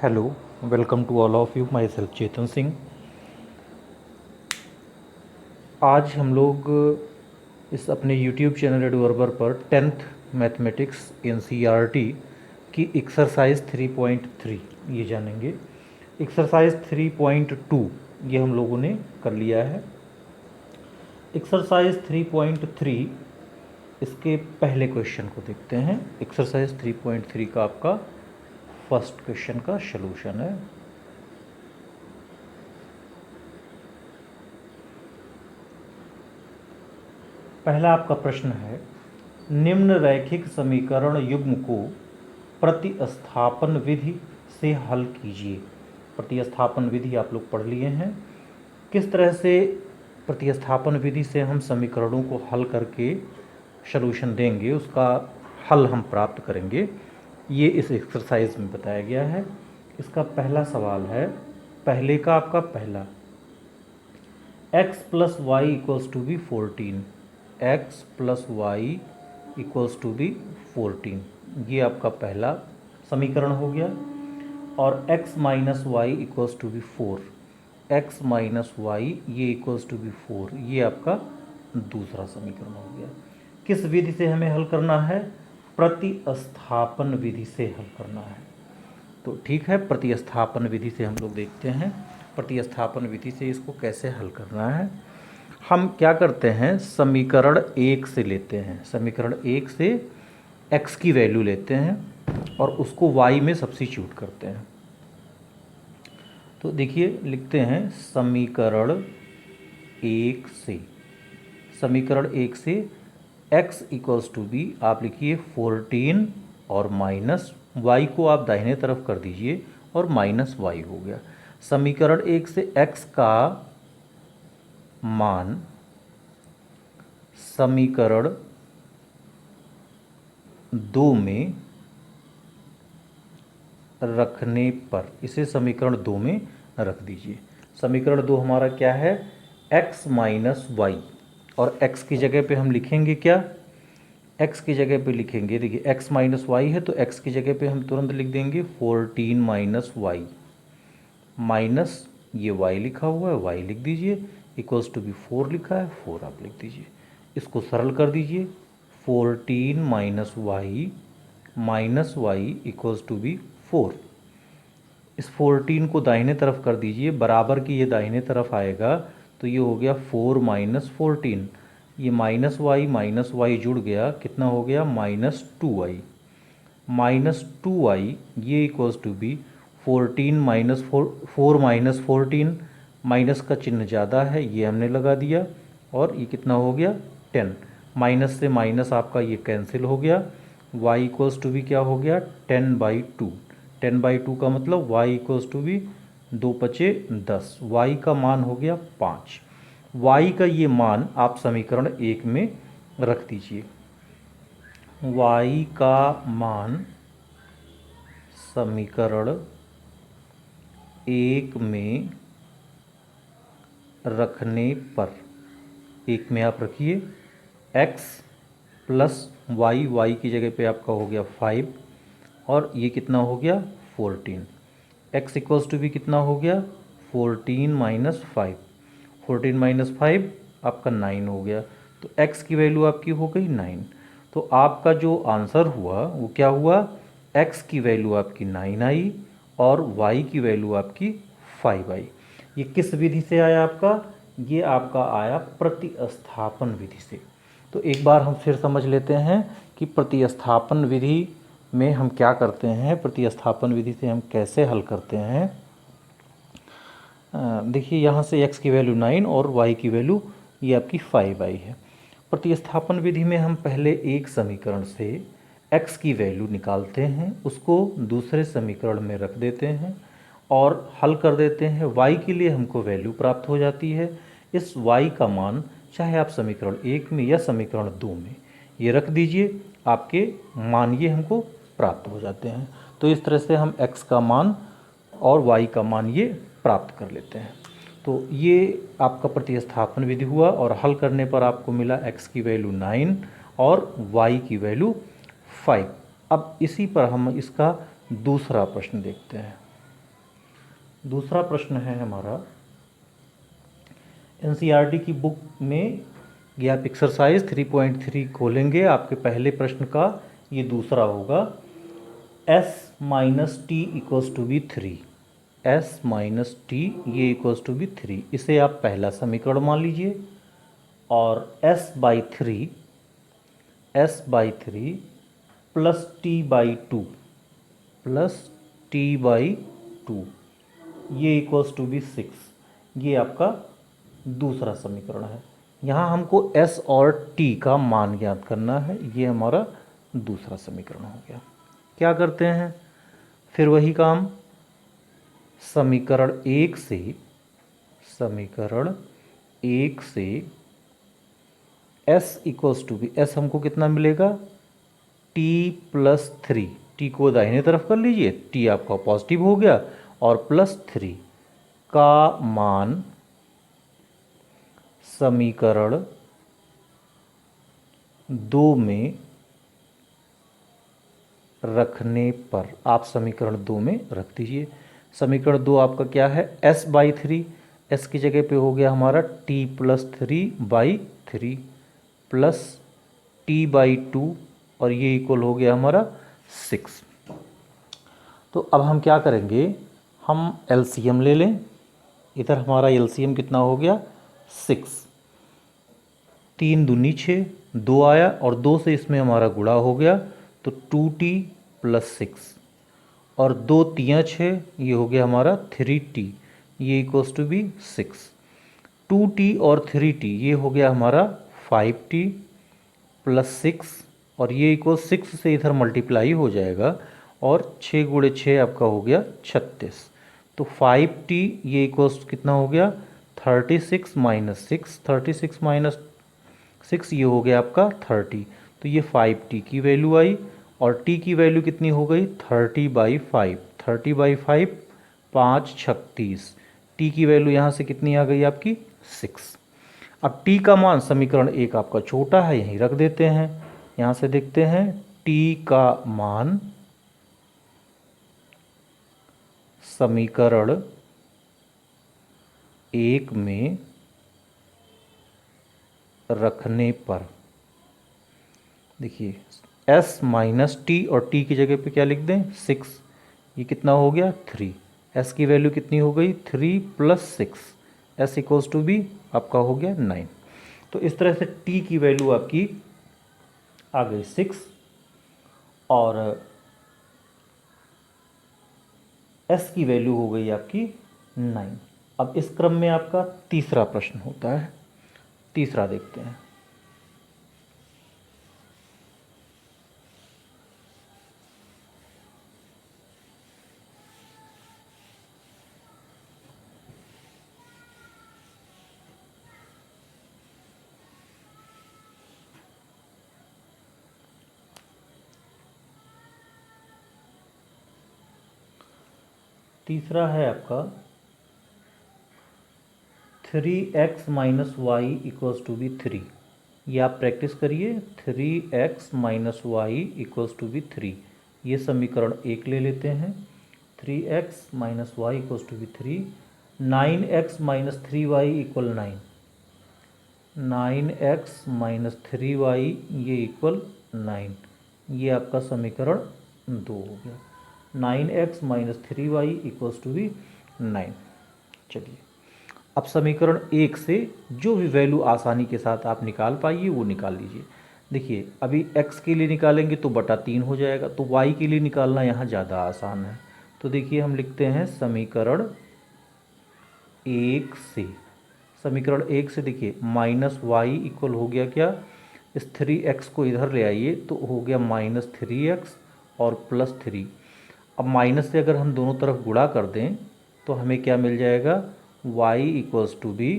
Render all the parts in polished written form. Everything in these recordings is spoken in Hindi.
Hello, welcome to all of you. Myself Chetan Singh. आज हम लोग इस अपने यूट्यूब चैनल एडवर्बर पर 10th मैथमेटिक्स एनसीईआरटी की एक्सरसाइज 3.3 ये जानेंगे। एक्सरसाइज 3.2 ये हम लोगों ने कर लिया है। एक्सरसाइज 3.3 इसके पहले क्वेश्चन को देखते हैं। एक्सरसाइज 3.3 का आपका फर्स्ट क्वेश्चन का सलूशन है। पहला आपका प्रश्न है, निम्न रैखिक समीकरण युग्म को प्रतिस्थापन विधि से हल कीजिए। प्रतिस्थापन विधि आप लोग पढ़ लिए हैं। किस तरह से प्रतिस्थापन विधि से हम समीकरणों को हल करके सलूशन देंगे, उसका हल हम प्राप्त करेंगे, ये इस एक्सरसाइज में बताया गया है। इसका पहला सवाल है, पहले का आपका पहला, x plus Y equals to B 14, x plus Y equals to B 14, ये आपका पहला समीकरण हो गया। और x minus Y equals to B 4, x minus Y ये इक्वल्स टू बी 4, ये आपका दूसरा समीकरण हो गया। किस विधि से हमें हल करना है? प्रतिस्थापन विधि से हल करना है। तो ठीक है, प्रतिस्थापन विधि से हम लोग देखते हैं प्रतिस्थापन विधि से इसको कैसे हल करना है। हम क्या करते हैं, समीकरण 1 से लेते हैं। समीकरण 1 से x की वैल्यू लेते हैं और उसको y में सब्स्टिट्यूट करते हैं। तो देखिए, लिखते हैं समीकरण 1 से, समीकरण 1 से x इक्वल्स टू बी आप लिखिए 14 और माइनस y को आप दाहिने तरफ कर दीजिए और माइनस y हो गया। समीकरण 1 से x का मान समीकरण 2 में रखने पर, इसे समीकरण 2 में रख दीजिए। समीकरण 2 हमारा क्या है? x माइनस वाई, और x की जगह पे हम लिखेंगे क्या? x की जगह पे लिखेंगे, देखिए x माइनस वाई है तो x की जगह पे हम तुरंत लिख देंगे 14 माइनस वाई, माइनस ये y लिखा हुआ है y लिख दीजिए, इक्वल्स टू बी 4 लिखा है 4 आप लिख दीजिए। इसको सरल कर दीजिए, 14 minus Y equals to B 4। इस 14 को दाहिने तरफ कर दीजिए, बराबर की ये दाहिने तरफ आएगा तो ये हो गया 4 माइनस 14, ये माइनस वाई जुड़ गया, कितना हो गया? माइनस 2y, माइनस 2y ये equals to B 14 minus 4 minus 14, minus का चिन्ह ज़्यादा है ये हमने लगा दिया, और ये कितना हो गया? 10। माइनस से माइनस आपका ये कैंसिल हो गया, y इक्वल्स टू बी क्या हो गया? 10/2। 10/2 का मतलब y इक्वल्स टू बी 2 पचे 10, y का मान हो गया 5। y का ये मान आप समीकरण 1 में रख दीजिए। y का मान समीकरण 1 में रखने पर, 1 में आप रखिए x प्लस y की जगह पे आपका हो गया 5, और ये कितना हो गया? 14। x इक्वल्स टू भी कितना हो गया? 14 माइनस 5, 14 माइनस 5 आपका 9 हो गया। तो x की वैल्यू आपकी हो गई 9। तो आपका जो आंसर हुआ वो क्या हुआ? x की वैल्यू आपकी 9 आई और y की वैल्यू आपकी 5 आई। ये किस विधि से आया आपका? ये आपका आया प्रतिस्थापन विधि से। तो एक बार हम फिर समझ लेते हैं कि प्रतिस्थापन विधि में हम क्या करते हैं, प्रतिस्थापन विधि से हम कैसे हल करते हैं। देखिए यहाँ से x की वैल्यू 9 और y की वैल्यू ये आपकी 5 आई है। प्रतिस्थापन विधि में हम पहले एक समीकरण से x की वैल्यू निकालते हैं, उसको दूसरे समीकरण में रख देते हैं और हल कर देते हैं। y के लिए हमको वैल्यू प्राप्त हो जाती है। इस y का मान चाहे आप समीकरण 1 में या समीकरण 2 में ये रख दीजिए, आपके मान ये हमको प्राप्त हो जाते हैं। तो इस तरह से हम x का मान और y का मान ये प्राप्त कर लेते हैं। तो ये आपका प्रतिस्थापन विधि हुआ और हल करने पर आपको मिला x की वैल्यू 9 और y की वैल्यू 5। अब इसी पर हम इसका दूसरा प्रश्न देखते हैं। दूसरा प्रश्न है हमारा एनसीईआरटी की बुक में, ये आप एक्सरसाइज 3.3 खोलेंगे, आपके पहले प्रश्न का ये दूसरा होगा। s minus T equals to be 3, s minus T ये इक्वल्स टू बी 3, इसे आप पहला समीकरण मान लीजिए। और s by three plus T by two ये इक्वल्स टू बी 6, ये आपका दूसरा समीकरण है। यहाँ हमको s और t का मान ज्ञात करना है, ये हमारा दूसरा समीकरण हो गया। क्या करते हैं फिर वही काम, समीकरण एक से s equals to be, s हमको कितना मिलेगा t प्लस 3, टी को दाहिने तरफ कर लीजिए, t आपका पॉजिटिव हो गया, और प्लस 3 का मान समीकरण 2 में रखने पर, आप समीकरण 2 में रख दीजिए। समीकरण 2 आपका क्या है, s बाई 3, s की जगह पे हो गया हमारा t plus 3/3 plus t by 2, और ये इक्वल हो गया हमारा 6। तो अब हम क्या करेंगे, हम एलसीएम ले लें। इधर हमारा एलसीएम कितना हो गया 6, 3 दूनी 6, 2 आया और 2 से इसमें हमारा गुणा हो गया, तो 2t प्लस 6, और 2 तियाँ 6, ये हो गया हमारा 3t, ये इक्वल्स टू बी 6। 2t और 3t ये हो गया हमारा 5t प्लस 6, और ये इक्वल 6 से इधर मल्टीप्लाई हो जाएगा, और 6 गुणे 6 आपका हो गया 36। तो 5t ये इक्वल्स कितना हो गया 36 माइनस 6, 36 माइनस 6 ये हो गया आपका 30। तो ये 5t की वैल्यू आई, और t की वैल्यू कितनी हो गई 30/5, 30/5 5 36, t की वैल्यू यहाँ से कितनी आ गई आपकी 6। अब t का मान समीकरण एक आपका छोटा है, यहीं रख देते हैं। यहाँ से देखते हैं t का मान समीकरण एक में रखने पर, देखिए s माइनस टी, और t की जगह पे क्या लिख दें 6, ये कितना हो गया 3, s की वैल्यू कितनी हो गई 3 plus 6, s equals to be आपका हो गया 9। तो इस तरह से t की वैल्यू आपकी आ गई 6, और s की वैल्यू हो गई आपकी 9। अब इस क्रम में आपका तीसरा प्रश्न होता है, तीसरा देखते हैं। तीसरा है आपका 3x minus Y equals to be 3, ये आप प्रैक्टिस करिए। 3x minus Y equals to be 3, ये समीकरण एक ले लेते हैं। 3x minus Y equals to be 3, 9x minus 3y equal 9, 9x minus 3y ये इक्वल 9, ये आपका समीकरण 2 हो गया। 9x minus 3y equals to be 9। चलिए अब समीकरण एक से जो भी वैल्यू आसानी के साथ आप निकाल पाइए वो निकाल लीजिए। देखिए अभी x के लिए निकालेंगे तो बटा 3 हो जाएगा, तो y के लिए निकालना यहाँ ज़्यादा आसान है। तो देखिए हम लिखते हैं समीकरण एक से, समीकरण एक से देखिए माइनस वाई इक्वल हो गया क्या, इस 3x को इधर ले आइए तो हो गया माइनस 3x और प्लस 3। अब माइनस से अगर हम दोनों तरफ गुणा कर दें तो हमें क्या मिल जाएगा, y equals to be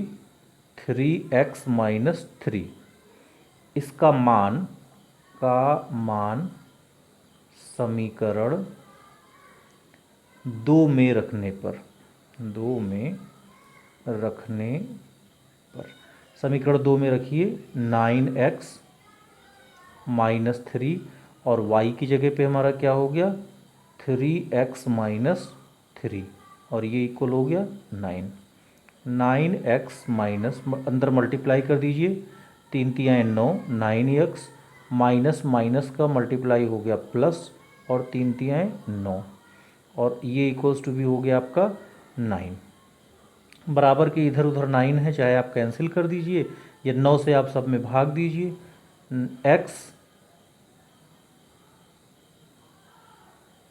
3x minus 3। इसका मान समीकरण 2 में रखने पर, समीकरण 2 में रखिए 9x माइनस 3, और y की जगह पे हमारा क्या हो गया 3x माइनस 3, और ये इक्वल हो गया 9। 9x माइनस, अंदर मल्टीप्लाई कर दीजिए, 3 तियाएँ 9, 9x माइनस माइनस का मल्टीप्लाई हो गया प्लस, और 3 तियाएँ 9, और ये इक्वल्स टू भी हो गया आपका 9। बराबर के इधर उधर 9 है, चाहे आप कैंसिल कर दीजिए या 9 से आप सब में भाग दीजिए। x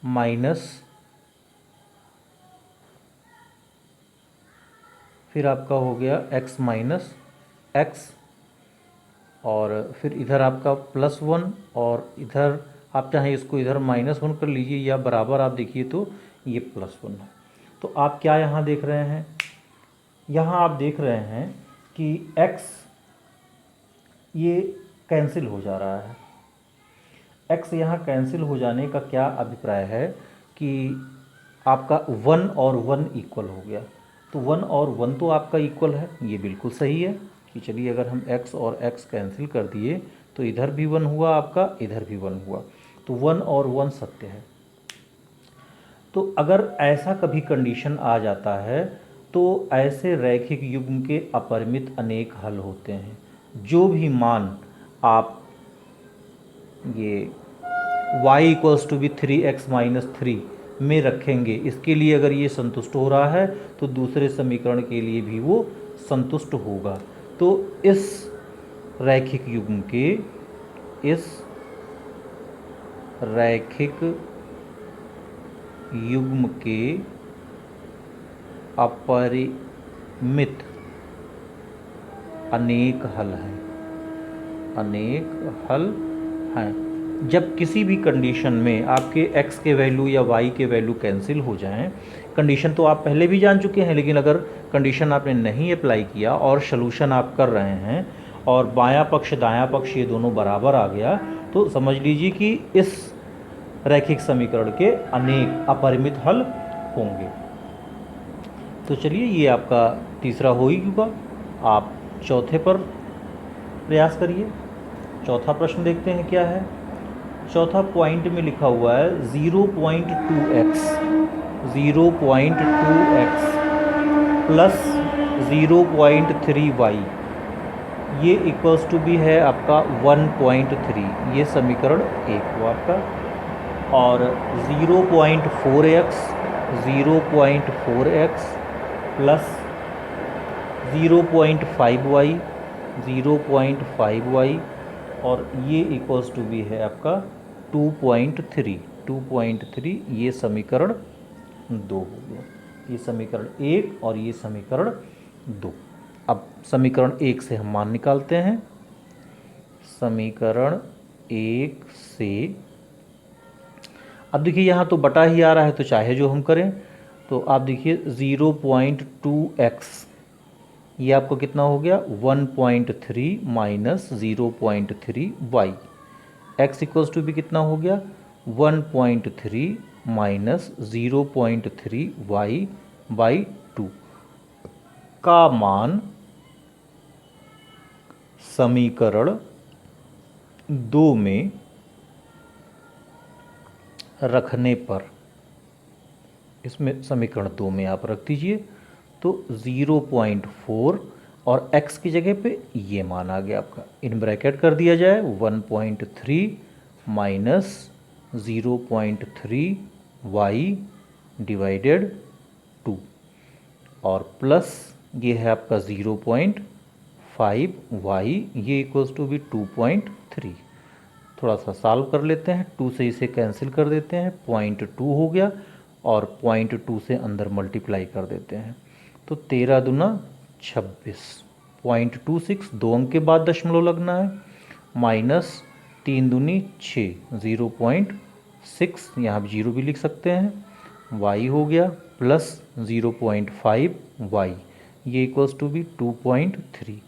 माइनस, फिर आपका हो गया x माइनस x, और फिर इधर आपका +1, और इधर आप चाहें इसको इधर -1 कर लीजिए, या बराबर आप देखिए तो ये +1 है। तो आप क्या यहाँ देख रहे हैं, यहाँ आप देख रहे हैं कि x ये कैंसिल हो जा रहा है। x यहाँ कैंसिल हो जाने का क्या अभिप्राय है कि आपका 1 और 1 इक्वल हो गया। तो 1 और 1 तो आपका इक्वल है, ये बिल्कुल सही है कि चलिए अगर हम x और x कैंसिल कर दिए तो इधर भी 1 हुआ आपका, इधर भी 1 हुआ, तो 1 और 1 सत्य है। तो अगर ऐसा कभी कंडीशन आ जाता है तो ऐसे रैखिक युग्म के अपरिमित अनेक हल होते हैं। जो भी मान आप ये y इक्वल्स टू भी 3x माइनस 3 में रखेंगे, इसके लिए अगर ये संतुष्ट हो रहा है तो दूसरे समीकरण के लिए भी वो संतुष्ट होगा। तो इस रैखिक युग्म के, इस रैखिक युग्म के अपरिमित अनेक हल हैं, अनेक हल हैं। जब किसी भी कंडीशन में आपके x के वैल्यू या y के वैल्यू कैंसिल हो जाएं, कंडीशन तो आप पहले भी जान चुके हैं, लेकिन अगर कंडीशन आपने नहीं अप्लाई किया और सॉल्यूशन आप कर रहे हैं और बायां पक्ष दायां पक्ष ये दोनों बराबर आ गया, तो समझ लीजिए कि इस रैखिक समीकरण के अनेक अपरिमित हल होंगे। तो चलिए ये आपका तीसरा हो ही चुका। आप चौथे पर प्रयास करिए। चौथा प्रश्न देखते हैं क्या है। चौथा पॉइंट में लिखा हुआ है 0.2x, 0.2x प्लस 0.3y, ये इक्वल्स टू भी है आपका 1.3, ये समीकरण 1 हुआ आपका। और 0.4x, 0.4x plus 0.5y, 0.5y, और ये इक्वल्स टू भी है आपका 2.3, 2.3, ये समीकरण 2 हो गया। ये समीकरण 1 और ये समीकरण 2। अब समीकरण 1 से हम मान निकालते हैं। समीकरण 1 से अब देखिए यहाँ तो बटा ही आ रहा है, तो चाहे जो हम करें, तो आप देखिए 0.2x, ये आपको कितना हो गया 1.3 minus 0.3y, x equals to भी कितना हो गया 1.3 माइनस 0.3y बाई 2 का मान समीकरण 2 में रखने पर, इसमें समीकरण 2 में आप रख दीजिए तो 0.4 और x की जगह पे ये मान आ गया आपका, इन ब्रैकेट कर दिया जाए 1.3 माइनस 0.3y डिवाइडेड 2, और प्लस ये है आपका 0.5y, ये इक्वल्स टू भी 2.3। थोड़ा सा सॉल्व कर लेते हैं, 2 से इसे कैंसिल कर देते हैं, 0.2 हो गया, और 0.2 से अंदर मल्टीप्लाई कर देते हैं, तो 13 दूना 26, 0.26, 2 अंक के बाद दशमलव लगना है, माइनस 3 दूनी 6, 0.6, यहाँ आप 0 भी लिख सकते हैं, y हो गया, प्लस 0.5y, ये इक्वल्स टू भी 2.3।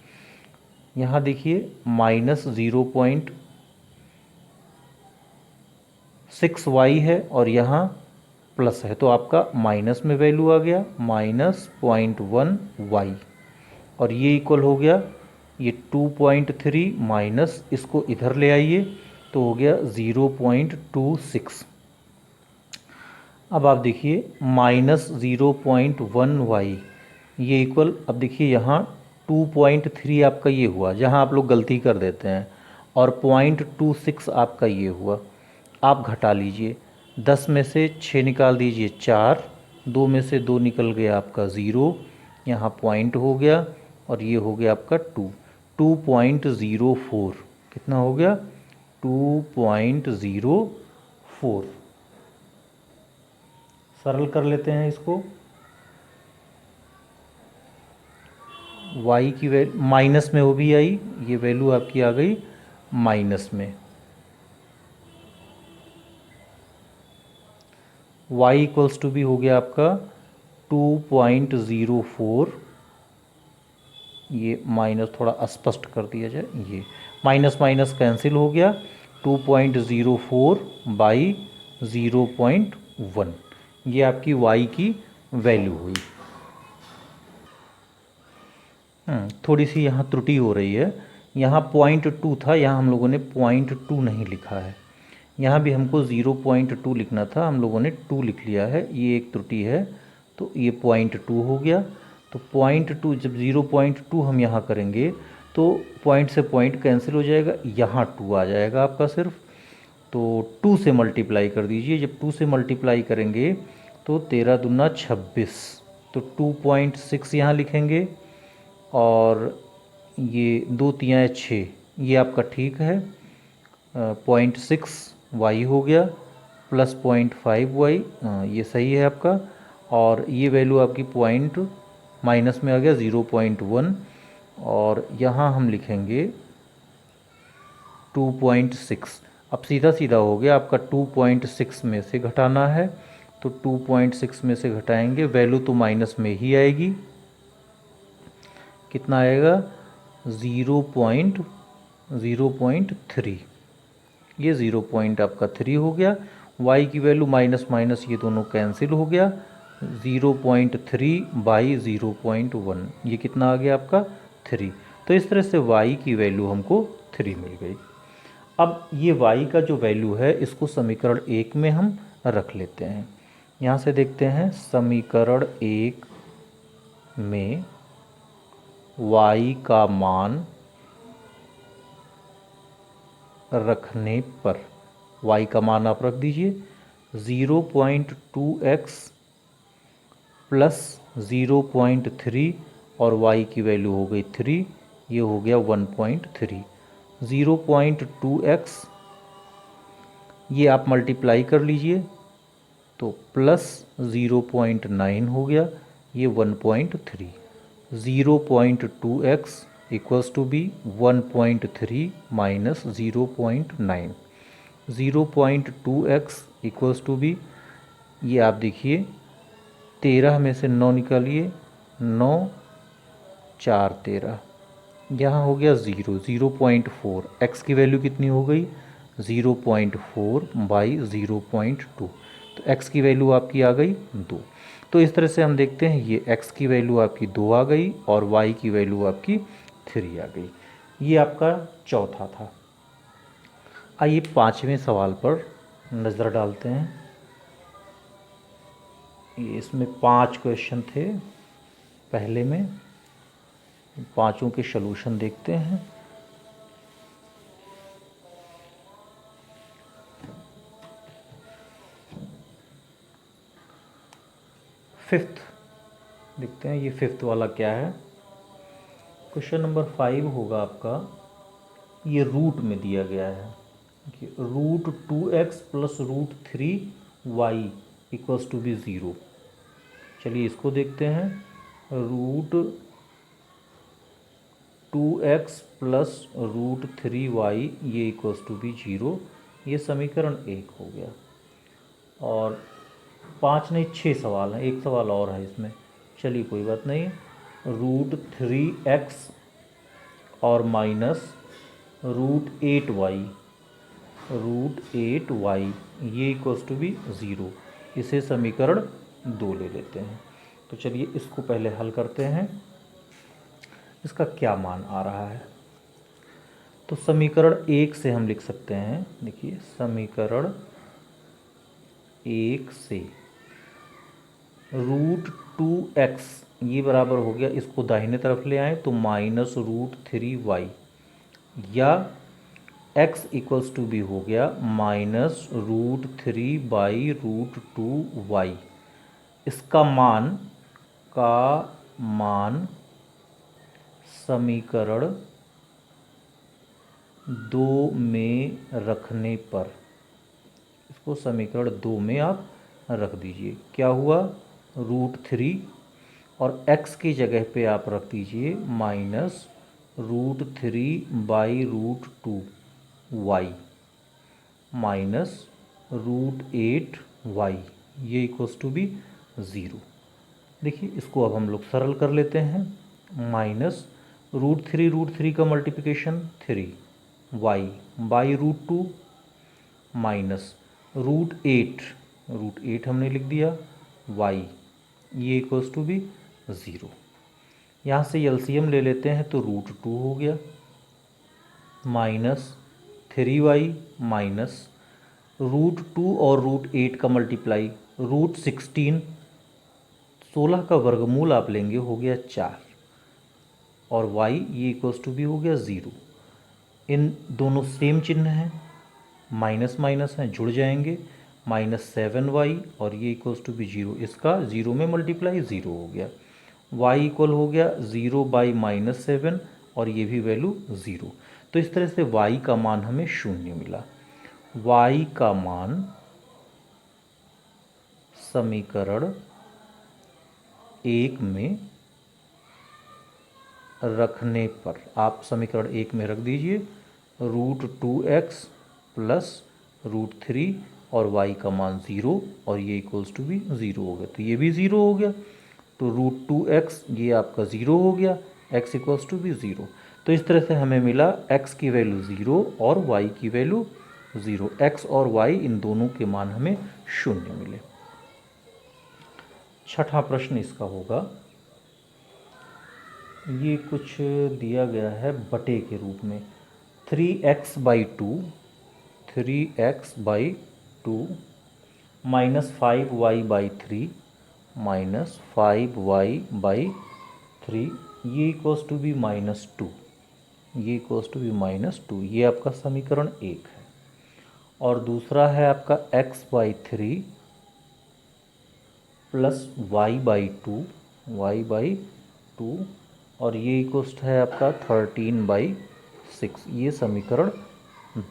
यहाँ देखिए माइनस 0.6y है और यहाँ प्लस है, तो आपका माइनस में वैल्यू आ गया माइनस 0.1y, और ये इक्वल हो गया ये 2.3 माइनस, इसको इधर ले आइए तो हो गया 0.26। अब आप देखिए -0.1y ये इक्वल, अब देखिए यहाँ 2.3 आपका ये हुआ जहाँ आप लोग गलती कर देते हैं, और 0.26 आपका ये हुआ। आप घटा लीजिए, 10 में से 6 निकाल दीजिए 4, 2 में से 2 निकल गया आपका 0, यहाँ पॉइंट हो गया, और ये हो गया आपका 2.04। कितना हो गया? 2.04। सरल कर लेते हैं इसको। y की वैल्यू माइनस में वो भी आई, ये वैल्यू आपकी आ गई माइनस में। y इक्वल्स टू भी हो गया आपका 2.04। ये माइनस थोड़ा अस्पष्ट कर दिया जाए, ये माइनस माइनस कैंसिल हो गया, 2.04 बाई 0.1, ये आपकी y की वैल्यू हुई। थोड़ी सी यहाँ त्रुटि हो रही है, यहाँ 0.2 था, यहाँ हम लोगों ने 0.2 नहीं लिखा है। यहाँ भी हमको 0.2 लिखना था, हम लोगों ने 2 लिख लिया है, ये एक त्रुटि है। तो ये 0.2 हो गया। तो 0.2 जब 0.2 हम यहाँ करेंगे तो पॉइंट से पॉइंट कैंसिल हो जाएगा, यहाँ 2 आ जाएगा आपका सिर्फ। तो 2 से मल्टीप्लाई कर दीजिए, जब 2 से मल्टीप्लाई करेंगे तो 13 दूना 26, तो 2.6 यहाँ लिखेंगे, और ये 2 तियाँ 6, ये आपका ठीक है। 0.6y हो गया प्लस 0.5y, ये सही है आपका। और ये वैल्यू आपकी पॉइंट माइनस में आ गया 0.1, और यहाँ हम लिखेंगे 2.6। अब सीधा सीधा हो गया आपका, 2.6 में से घटाना है, तो 2.6 में से घटाएंगे, वैल्यू तो माइनस में ही आएगी। कितना आएगा? 0.3, ये 0 पॉइंट आपका 3 हो गया। y की वैल्यू माइनस माइनस ये दोनों कैंसिल हो गया, 0.3 बाई 0.1, ये कितना आ गया आपका? 3। तो इस तरह से y की वैल्यू हमको 3 मिल गई। अब ये y का जो वैल्यू है इसको समीकरण 1 में हम रख लेते हैं। यहाँ से देखते हैं, समीकरण 1 में y का मान रखने पर, y का मान आप रख दीजिए 0.2x प्लस 0.3, और y की वैल्यू हो गई 3, ये हो गया 1.3। 0.2x ये आप मल्टीप्लाई कर लीजिए, तो प्लस 0.9 हो गया, ये 1.3। 0.2x equals to be 1.3 minus 0.9। 0.2x equals to be, ये आप देखिए 13 में से 9 निकालिए, 9 4 13, यहाँ हो गया 0, 0.4। x की वैल्यू कितनी हो गई? 0.4 बाई 0.2, तो x की वैल्यू आपकी आ गई 2। तो इस तरह से हम देखते हैं, ये x की वैल्यू आपकी 2 आ गई और y की वैल्यू आपकी 3 आ गई। ये आपका चौथा था। आइए 5वें सवाल पर नज़र डालते हैं। ये इसमें 5 क्वेश्चन थे पहले में, पांचों के सलूशन देखते हैं। फिफ्थ देखते हैं, ये फिफ्थ वाला क्या है। क्वेश्चन नंबर 5 होगा आपका, ये रूट में दिया गया है कि √2x plus √3y equals to B 0। चलिए इसको देखते हैं। √2x प्लस √3y ये इक्वल्स टू बी 0, ये समीकरण 1 हो गया। और 5 नहीं 6 सवाल हैं, एक सवाल और है इसमें, चलिए कोई बात नहीं। √3x और माइनस √8y ये इक्वल्स टू बी 0, इसे समीकरण 2 ले लेते हैं। तो चलिए इसको पहले हल करते हैं, इसका क्या मान आ रहा है। तो समीकरण 1 से हम लिख सकते हैं, देखिए समीकरण 1 से √2x ये बराबर हो गया, इसको दाहिने तरफ ले आएँ तो -√3y, या x इक्वल्स टू भी हो गया -√3/√2y। इसका मान समीकरण 2 में रखने पर, इसको समीकरण 2 में आप रख दीजिए। क्या हुआ, √3 और x की जगह पे आप रख दीजिए -√3/√2y -√8y, ये इक्वल्स टू भी 0। देखिए इसको अब हम लोग सरल कर लेते हैं। -√3 का मल्टीप्लिकेशन 3y /√2 -√8 हमने लिख दिया y, ये इक्वल्स टू भी 0। यहाँ से एलसीएम ले लेते हैं तो √2 हो गया, -3y -√2 और √8 का मल्टीप्लाई √16, 16 का वर्गमूल आप लेंगे हो गया 4, और y ये इक्वल्स टू भी हो गया 0। इन दोनों सेम चिन्ह हैं, माइनस माइनस हैं, जुड़ जाएंगे, -7y और ये इक्वल्स टू भी 0, इसका 0 में मल्टीप्लाई 0 हो गया, y इक्वल हो गया 0/-7 और ये भी वैल्यू 0। तो इस तरह से y का मान हमें 0 मिला। y का मान समीकरण 1 में रखने पर, आप समीकरण 1 में रख दीजिए √2x + √3 और y का मान 0 और ये इक्वल्स टू भी 0 हो गया, तो ये भी 0 हो गया, तो √2x ये आपका 0 हो गया, x इक्वल्स टू भी 0। तो इस तरह से हमें मिला x की वैल्यू 0 और y की वैल्यू 0, x और y इन दोनों के मान हमें 0 मिले। छठा प्रश्न इसका होगा, ये कुछ दिया गया है बटे के रूप में, 3x/2 -5y/3 -5y/3 ये इक्वल्स टू भी -2, ये इक्वल्स टू भी -2, ये आपका समीकरण 1 है। और दूसरा है आपका x/3 + y/2 और ये इक्वल्स है आपका 13/6, ये समीकरण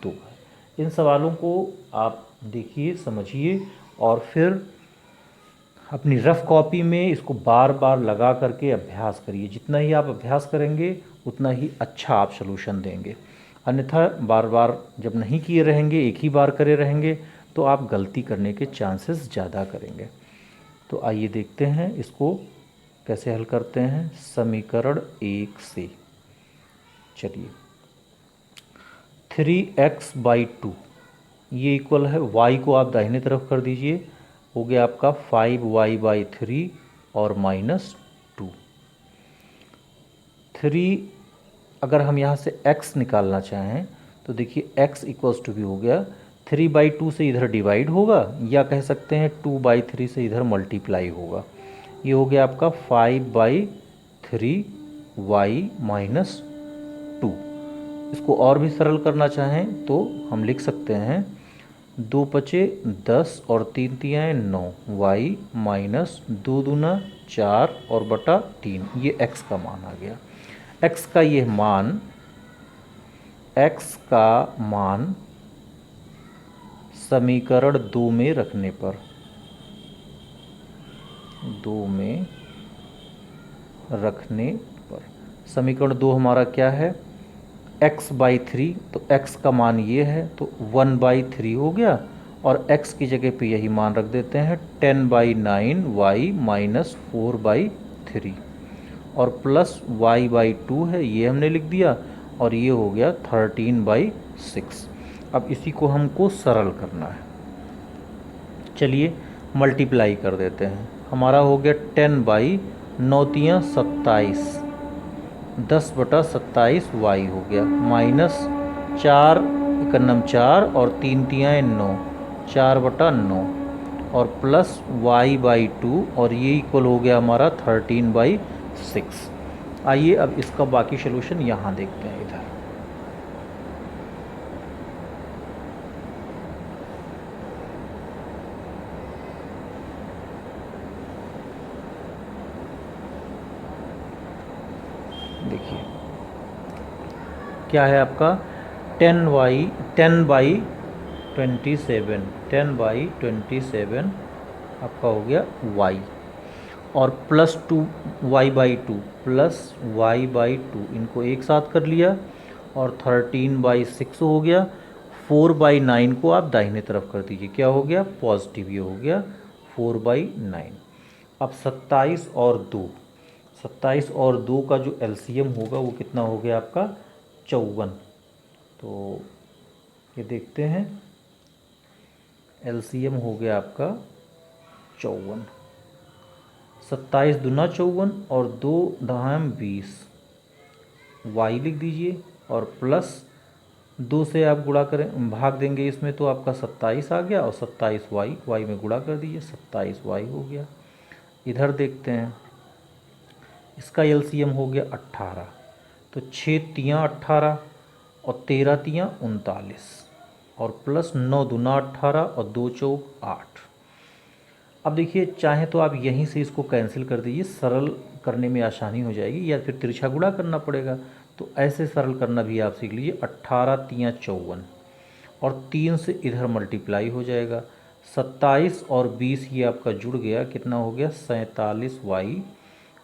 2 है। इन सवालों को आप देखिए, समझिए और फिर अपनी रफ़ कॉपी में इसको बार बार लगा करके अभ्यास करिए। जितना ही आप अभ्यास करेंगे उतना ही अच्छा आप सलूशन देंगे, अन्यथा बार बार जब नहीं किए रहेंगे, एक ही बार करे रहेंगे तो आप गलती करने के चांसेस ज़्यादा करेंगे। तो आइए देखते हैं इसको कैसे हल करते हैं समीकरण 1 से। चलिए, 3x/2 ये इक्वल है, y को आप दाहिने तरफ कर दीजिए, हो गया आपका 5y/3 और -2। 3 अगर हम यहाँ से x निकालना चाहें तो देखिए x इक्वल्स टू भी हो गया 3/2 से इधर डिवाइड होगा, या कह सकते हैं 2/3 से इधर मल्टीप्लाई होगा, ये हो गया आपका 5/3y -2। इसको और भी सरल करना चाहें तो हम लिख सकते हैं 2 × 10 और 3 × 9 y -2 दूना 4 और बटा 3, ये x का मान आ गया। x का ये मान, x का मान समीकरण 2 में रखने पर, 2 में रखने पर समीकरण 2 हमारा क्या है, x/3, तो x का मान ये है तो 1/3 हो गया, और x की जगह पे यही मान रख देते हैं 10/9y -4/3 और प्लस y/2 है, ये हमने लिख दिया, और ये हो गया 13/6। अब इसी को हमको सरल करना है, चलिए मल्टीप्लाई कर देते हैं। हमारा हो गया 10/9 × 27, 10/27 y हो गया, -4 × 4 और 3 × 9, 4/9 और प्लस वाई बाई 2 और ये इक्वल हो गया हमारा 13/6। आइए अब इसका बाकी सोल्यूशन यहाँ देखते हैं। इधर देखिए क्या है आपका 10/27 आपका हो गया y और प्लस 2y/2 प्लस y/2 इनको एक साथ कर लिया और 13/6 हो गया। 4/9 को आप दाहिने तरफ कर दीजिए, क्या हो गया पॉजिटिव, ये हो गया 4/9। अब 27 और 2 का जो एलसीएम होगा वो कितना हो गया आपका 54। तो ये देखते हैं एलसीएम हो गया आपका 54। 27 दूना 54 और 2 दहाम 20, वाई लिख दीजिए और प्लस 2 से आप गुणा करें भाग देंगे इसमें तो आपका 27 आ गया और 27 वाई में गुणा कर दीजिए 27 वाई हो गया। इधर देखते हैं इसका एलसीएम हो गया 18, तो 6 तियाँ 18 और 13 तियाँ 39 और प्लस 9 दूना 18 और 2 चौक 8। अब देखिए चाहे तो आप यहीं से इसको कैंसिल कर दीजिए, सरल करने में आसानी हो जाएगी, या फिर तिरछा गुणा करना पड़ेगा, तो ऐसे सरल करना भी आप सीख लीजिए। 18 तियाँ 54 और 3 से इधर मल्टीप्लाई हो जाएगा, 27 और 20 ये आपका जुड़ गया, कितना हो गया 47 वाई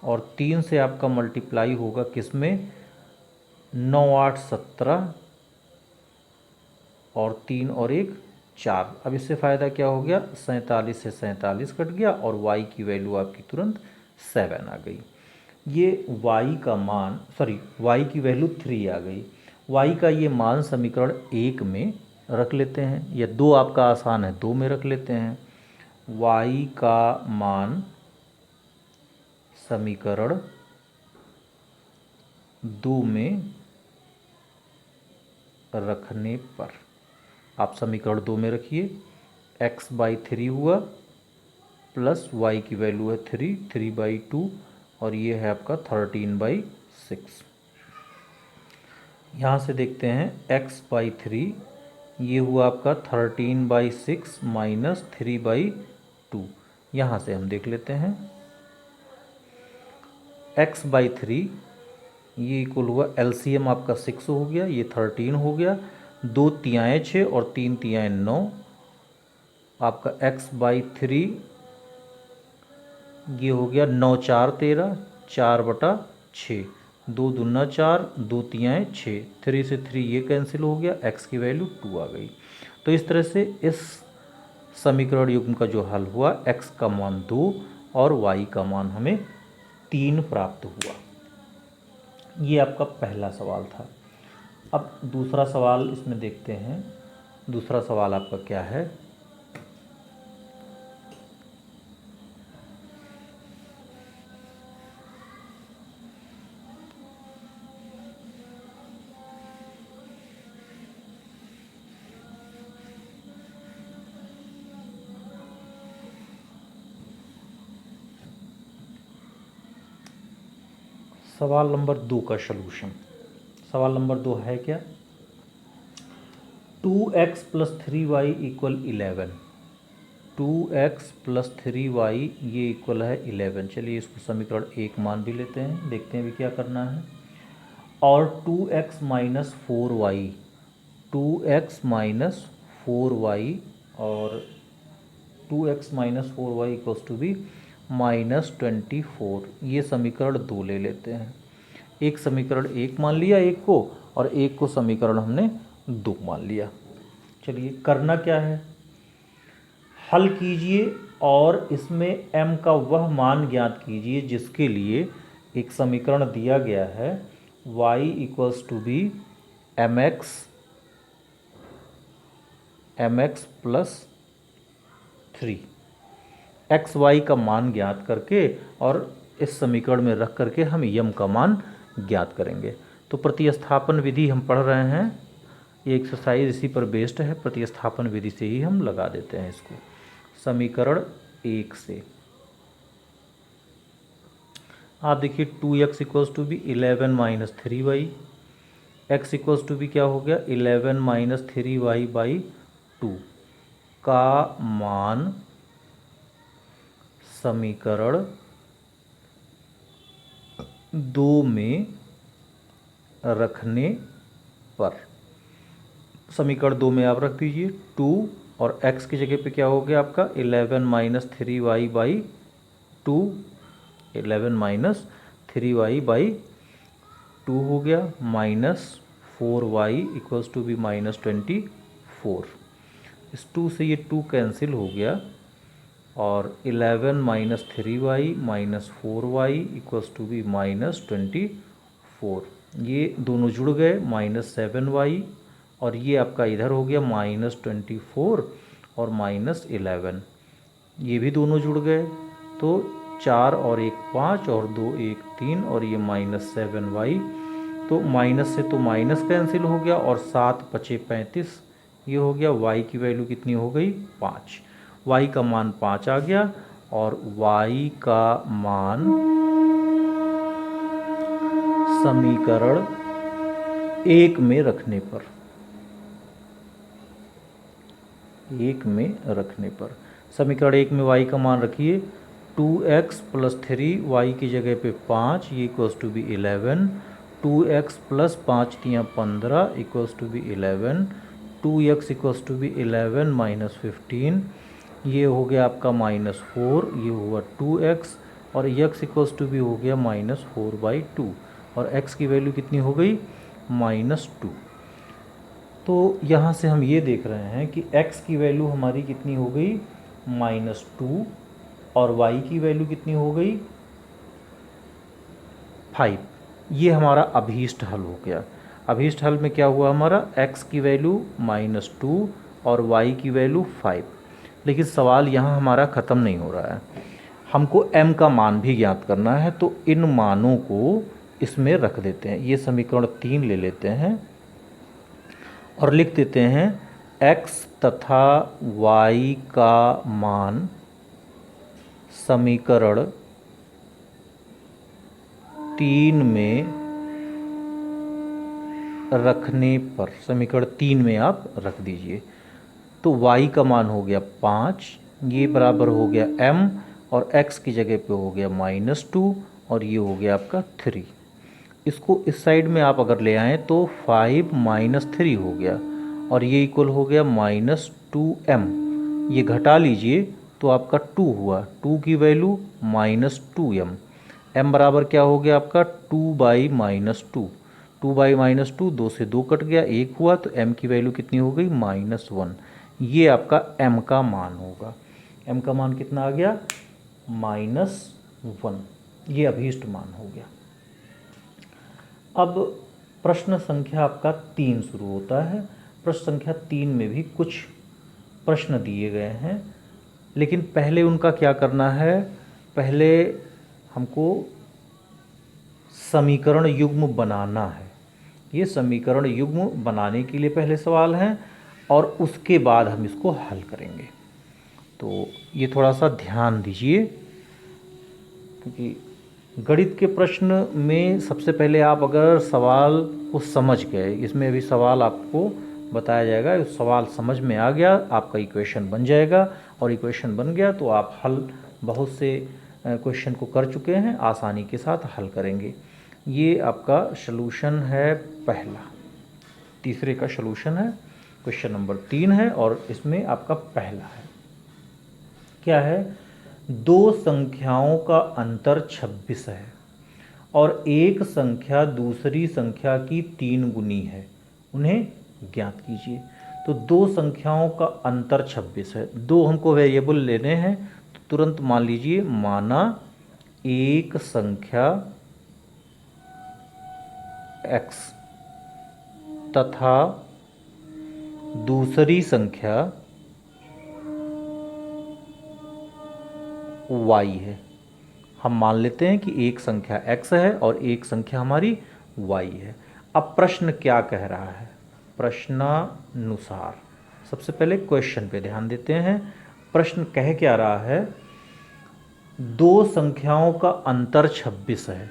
और 3 से आपका मल्टीप्लाई होगा किस में 9 8 17 और 3 और 1 4। अब इससे फ़ायदा क्या हो गया 47 से 47 कट गया और y की वैल्यू आपकी तुरंत 7 आ गई। ये y का मान y की वैल्यू 3 आ गई। y का ये मान समीकरण 1 में रख लेते हैं, या 2 आपका आसान है 2 में रख लेते हैं। y का मान समीकरण 2 में रखने पर आप समीकरण 2 में रखिए, x/3 हुआ प्लस y की वैल्यू है 3/2 और ये है आपका 13/6। यहाँ से देखते हैं x/3 ये हुआ आपका 13/6 माइनस 3/2। यहाँ से हम देख लेते हैं x/3 ये इक्वल हुआ एलसीएम आपका 6 हो गया, ये 13 हो गया, 2 तियाएँ 6 और 3 तियाएँ 9, आपका x/3 ये हो गया 9 4 13 4/6, 2 दूना 4 2 तियाएँ 6, 3 से 3 ये कैंसिल हो गया, x की वैल्यू 2 आ गई। तो इस तरह से इस समीकरण युग्म का जो हल हुआ x का मान 2 और y का मान हमें 3 प्राप्त हुआ। ये आपका पहला सवाल था। अब दूसरा सवाल इसमें देखते हैं। दूसरा सवाल आपका क्या है, सवाल नंबर 2 का सलूशन। सवाल नंबर 2 है क्या, 2x + 3y = 11। 2x + 3y ये इक्वल है 11। चलिए इसको समीकरण 1 मान भी लेते हैं, देखते हैं अभी क्या करना है। और 2x - 4y 2x - 4y और 2x - 4y = -24। ये समीकरण 2 ले लेते हैं। एक समीकरण 1 मान लिया एक को, और एक को समीकरण हमने 2 मान लिया। चलिए करना क्या है, हल कीजिए और इसमें m का वह मान ज्ञात कीजिए जिसके लिए एक समीकरण दिया गया है y = mx + 3। एक्स वाई का मान ज्ञात करके और इस समीकरण में रख करके हम यम का मान ज्ञात करेंगे। तो प्रतिस्थापन विधि हम पढ़ रहे हैं, ये एक्सरसाइज इसी पर बेस्ड है, प्रतिस्थापन विधि से ही हम लगा देते हैं इसको। समीकरण 1 से। आप देखिए 2x equals to be 11 minus 3y, x equals to be क्या हो गया 11 माइनस 3y बाई 2 का मान समीकरण 2 में रखने पर, समीकरण 2 में आप रख दीजिए 2 और x की जगह पे क्या हो गया आपका 11 minus 3y by 2, 11 minus 3y by 2 हो गया, minus 4y equals to be minus 24। इस 2 से ये 2 कैंसिल हो गया और 11 minus 3y minus 4y equals to be minus 24। ये दोनों जुड़ गए माइनस 7y और ये आपका इधर हो गया माइनस 24 और माइनस 11, ये भी दोनों जुड़ गए तो 4 और 1 5 और 2 1 3 और ये माइनस 7y, तो माइनस से तो माइनस कैंसिल हो गया और 7 पचे 35, ये हो गया y की वैल्यू कितनी हो गई 5, y का मान 5 आ गया और y का मान समीकरण 1 में रखने पर, 1 में रखने पर समीकरण 1 में y का मान रखिए 2x प्लस 3y की जगह पे 5, ये equals to be 11, 2x plus 5 तियाँ 15 equals to be 11, 2x equals to be 11 minus 15, ये हो गया आपका माइनस 4, ये हुआ 2x और x इक्वल्स टू बी हो गया माइनस 4/2 और x की वैल्यू कितनी हो गई -2। तो यहाँ से हम ये देख रहे हैं कि x की वैल्यू हमारी कितनी हो गई -2 और y की वैल्यू कितनी हो गई 5। ये हमारा अभीष्ट हल हो गया। अभीष्ट हल में क्या हुआ हमारा x की वैल्यू -2 और y की वैल्यू 5। लेकिन सवाल यहाँ हमारा ख़त्म नहीं हो रहा है, हमको m का मान भी ज्ञात करना है, तो इन मानों को इसमें रख देते हैं। ये समीकरण 3 ले लेते हैं और लिख देते हैं x तथा y का मान समीकरण 3 में रखने पर, समीकरण 3 में आप रख दीजिए। तो y का मान हो गया 5, ये बराबर हो गया m और x की जगह पे हो गया -2 और ये हो गया आपका 3। इसको इस साइड में आप अगर ले आएँ तो 5 माइनस 3 हो गया और ये इक्वल हो गया -2m, ये घटा लीजिए तो आपका 2 हुआ, 2 की वैल्यू -2m, m बराबर क्या हो गया आपका 2/-2, 2/-2, 2 से 2 कट गया, 1 हुआ, तो m की वैल्यू कितनी हो गई -1। ये आपका m का मान होगा। m का मान कितना आ गया -1, ये अभीष्ट मान हो गया। अब प्रश्न संख्या आपका 3 शुरू होता है। प्रश्न संख्या 3 में भी कुछ प्रश्न दिए गए हैं, लेकिन पहले उनका क्या करना है, पहले हमको समीकरण युग्म बनाना है। ये समीकरण युग्म बनाने के लिए पहले सवाल हैं और उसके बाद हम इसको हल करेंगे। तो ये थोड़ा सा ध्यान दीजिए, क्योंकि गणित के प्रश्न में सबसे पहले आप अगर सवाल को समझ गए, इसमें अभी सवाल आपको बताया जाएगा, उस सवाल समझ में आ गया आपका इक्वेशन बन जाएगा और इक्वेशन बन गया तो आप हल बहुत से क्वेश्चन को कर चुके हैं, आसानी के साथ हल करेंगे। ये आपका सलूशन है पहला, तीसरे का सलूशन है, क्वेश्चन नंबर 3 है और इसमें आपका पहला है। क्या है, दो संख्याओं का अंतर 26 है और एक संख्या दूसरी संख्या की 3 गुनी है, उन्हें ज्ञात कीजिए। तो दो संख्याओं का अंतर 26 है, दो हमको वेरिएबल लेने हैं, तो तुरंत मान लीजिए, माना एक संख्या x तथा दूसरी संख्या y है। हम मान लेते हैं कि एक संख्या x है और एक संख्या हमारी y है। अब प्रश्न क्या कह रहा है, प्रश्नानुसार सबसे पहले क्वेश्चन पे ध्यान देते हैं। प्रश्न कह क्या रहा है, दो संख्याओं का अंतर 26 है,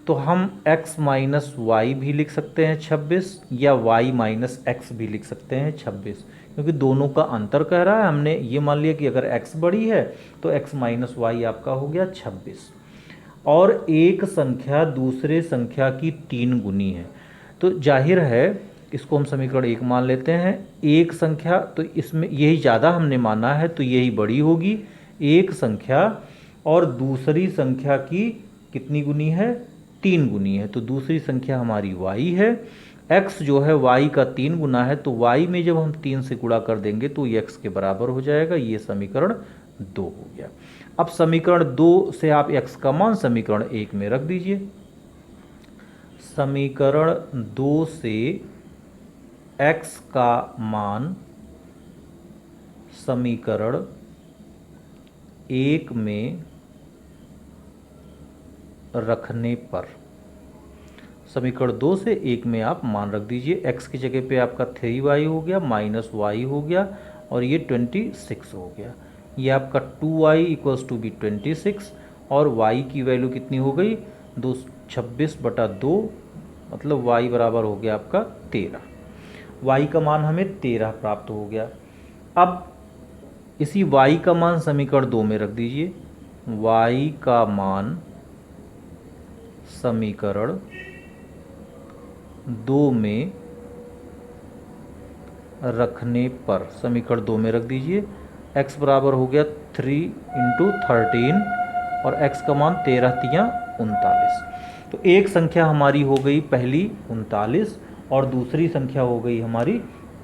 तो हम x माइनस वाई भी लिख सकते हैं 26 या y माइनस एक्स भी लिख सकते हैं 26, क्योंकि दोनों का अंतर कह रहा है। हमने ये मान लिया कि अगर x बड़ी है तो x माइनस वाई आपका हो गया 26, और एक संख्या दूसरे संख्या की 3 गुनी है, तो जाहिर है इसको हम समीकरण 1 मान लेते हैं। एक संख्या तो इसमें यही ज़्यादा हमने माना है तो यही बड़ी होगी, एक संख्या और दूसरी संख्या की कितनी गुनी है, 3 गुनी है, तो दूसरी संख्या हमारी y है। x जो है y का 3 गुना है, तो y में जब हम 3 से गुणा कर देंगे तो ये x के बराबर हो जाएगा। ये समीकरण 2 हो गया। अब समीकरण 2 से आप x का मान समीकरण 1 में रख दीजिए। समीकरण 2 से x का मान समीकरण 1 में रखने पर, समीकरण 2 से 1 में आप मान रख दीजिए। x की जगह पे आपका 3y हो गया, माइनस वाई हो गया, और ये 26 हो गया। ये आपका 2y इक्वल्स टू बी 26, और y की वैल्यू कितनी हो गई, 26/2, मतलब y बराबर हो गया आपका 13। y का मान हमें 13 प्राप्त हो गया। अब इसी y का मान समीकरण 2 में रख दीजिए। y का मान समीकरण 2 में रखने पर, समीकरण 2 में रख दीजिए। x बराबर हो गया 3 × 13, और x का मान 13×3 = 39। तो एक संख्या हमारी हो गई पहली 39 और दूसरी संख्या हो गई हमारी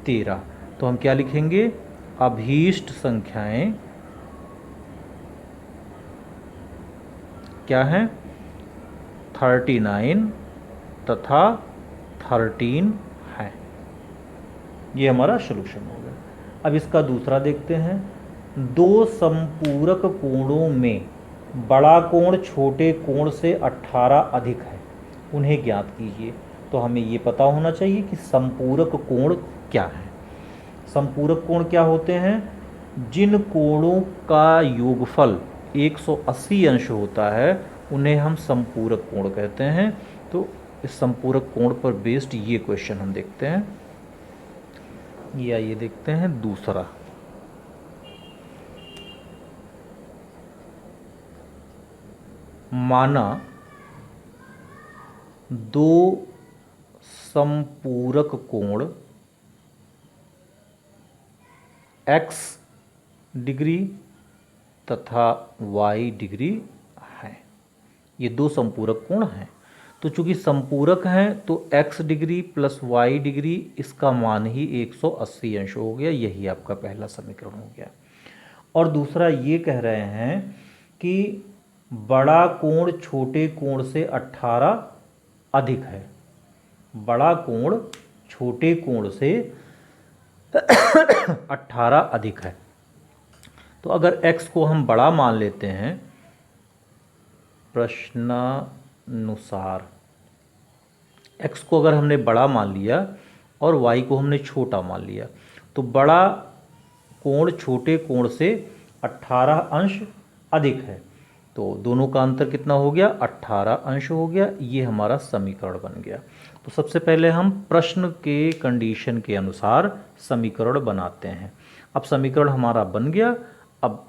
13। तो हम क्या लिखेंगे, अभीष्ट संख्याएं क्या हैं, 39 तथा 13 है। ये हमारा सॉल्यूशन हो गया। अब इसका दूसरा देखते हैं। दो संपूरक कोणों में बड़ा कोण छोटे कोण से 18 अधिक है, उन्हें ज्ञात कीजिए। तो हमें ये पता होना चाहिए कि संपूरक कोण क्या है। संपूरक कोण क्या होते हैं, जिन कोणों का योगफल 180 अंश होता है उन्हें हम संपूरक कोण कहते हैं। तो इस संपूरक कोण पर बेस्ड ये क्वेश्चन हम देखते हैं, या ये देखते हैं दूसरा। माना दो संपूरक कोण x डिग्री तथा y डिग्री है। ये दो संपूरक कोण हैं, तो चूंकि संपूरक हैं तो x degree plus y degree, इसका मान ही 180 अंश हो गया। यही आपका पहला समीकरण हो गया। और दूसरा ये कह रहे हैं कि बड़ा कोण छोटे कोण से 18 अधिक है। बड़ा कोण छोटे कोण से 18 अधिक है। तो अगर x को हम बड़ा मान लेते हैं प्रश्नानुसार, x को अगर हमने बड़ा मान लिया और y को हमने छोटा मान लिया, तो बड़ा कोण छोटे कोण से 18 अंश अधिक है, तो दोनों का अंतर कितना हो गया, 18 अंश हो गया। ये हमारा समीकरण बन गया। तो सबसे पहले हम प्रश्न के कंडीशन के अनुसार समीकरण बनाते हैं। अब समीकरण हमारा बन गया। अब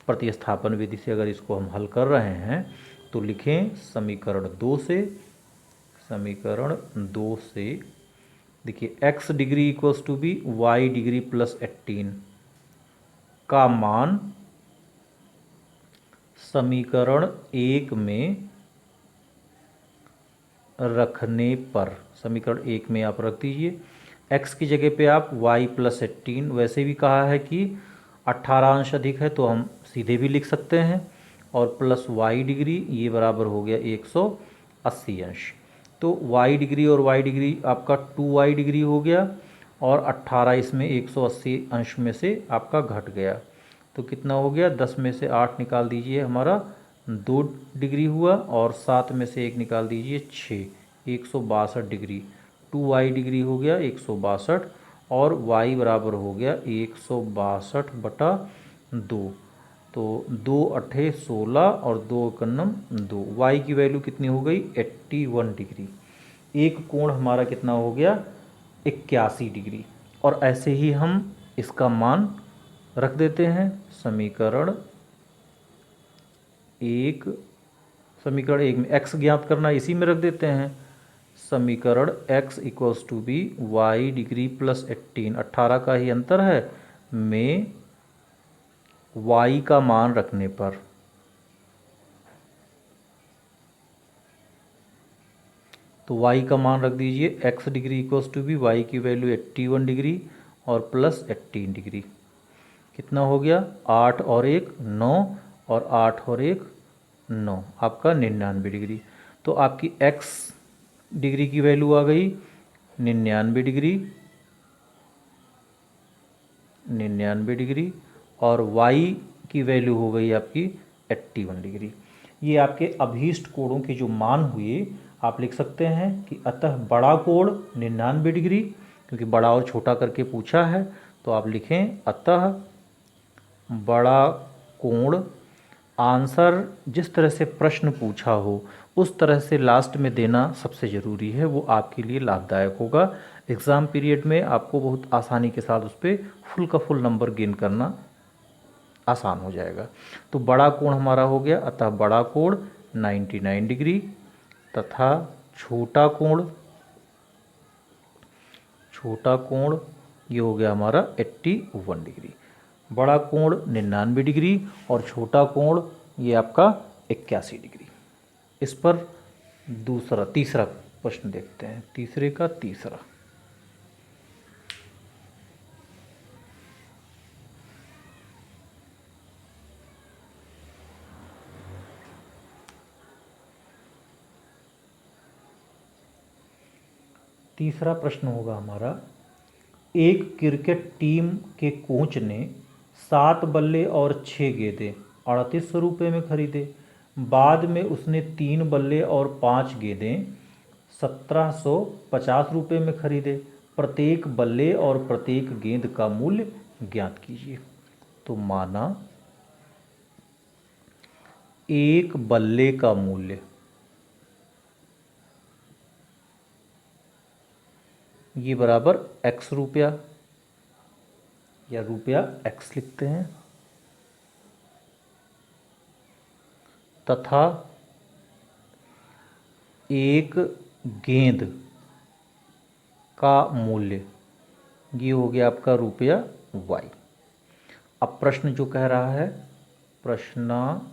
प्रतिस्थापन विधि से अगर इसको हम हल कर रहे हैं तो लिखें समीकरण 2 से देखिए x degree equals to be y degree plus 18 का मान समीकरण 1 में रखने पर, समीकरण 1 में आप रख दीजिए। x की जगह पे आप y प्लस 18, वैसे भी कहा है कि 18 अंश अधिक है तो हम सीधे भी लिख सकते हैं, और प्लस y डिग्री, ये बराबर हो गया 180 अंश। तो y डिग्री और y डिग्री आपका 2y डिग्री हो गया, और 18 इसमें 180 अंश में से आपका घट गया, तो कितना हो गया, 10 में से 8 निकाल दीजिए, हमारा 2 डिग्री हुआ, और 7 में से 1 निकाल दीजिए 6, 162 डिग्री। 2y डिग्री हो गया 162, और y बराबर हो गया 162/9। 2, तो 2 अट्ठे 16 और 2 कन्नम 2। वाई की वैल्यू कितनी हो गई 81 डिग्री। एक कोण हमारा कितना हो गया 81 डिग्री। और ऐसे ही हम इसका मान रख देते हैं। समीकरण एक में x ज्ञात करना, इसी में रख देते हैं। समीकरण x equals to be Y degree plus 18, 18 का ही अंतर है, में y का मान रखने पर तो y का मान रख दीजिए। x degree equals to be y की वैल्यू 81 डिग्री और प्लस 18 डिग्री, कितना हो गया 8 और 1 9 और 8 और 1 9, आपका 99 डिग्री। तो आपकी x डिग्री की वैल्यू आ गई 99 डिग्री, 99 डिग्री, और y की वैल्यू हो गई आपकी 81 डिग्री। ये आपके अभीष्ट कोणों के जो मान हुए, आप लिख सकते हैं कि अतः बड़ा कोण 99 डिग्री, क्योंकि बड़ा और छोटा करके पूछा है, तो आप लिखें अतः बड़ा कोण। आंसर जिस तरह से प्रश्न पूछा हो उस तरह से लास्ट में देना सबसे ज़रूरी है, वो आपके लिए लाभदायक होगा। एग्ज़ाम पीरियड में आपको बहुत आसानी के साथ उस पर फुल का फुल नंबर गेन करना आसान हो जाएगा। तो बड़ा कोण हमारा हो गया, अतः बड़ा कोण 99 डिग्री, तथा छोटा कोण ये हो गया हमारा 81 डिग्री। बड़ा कोण 99 डिग्री और छोटा कोण ये आपका 81 डिग्री। इस पर तीसरा प्रश्न देखते हैं। तीसरे का तीसरा, तीसरा प्रश्न होगा हमारा, एक क्रिकेट टीम के कोच ने 7 बल्ले और 6 गेंदें 3800 रुपये में खरीदे। बाद में उसने 3 बल्ले और 5 गेंदें 1750 रुपये में खरीदे। प्रत्येक बल्ले और प्रत्येक गेंद का मूल्य ज्ञात कीजिए। तो माना एक बल्ले का मूल्य ये बराबर x रुपया, या रुपया x लिखते हैं, तथा एक गेंद का मूल्य ये हो गया आपका रुपया y। अब प्रश्न जो कह रहा है, प्रश्नानुसार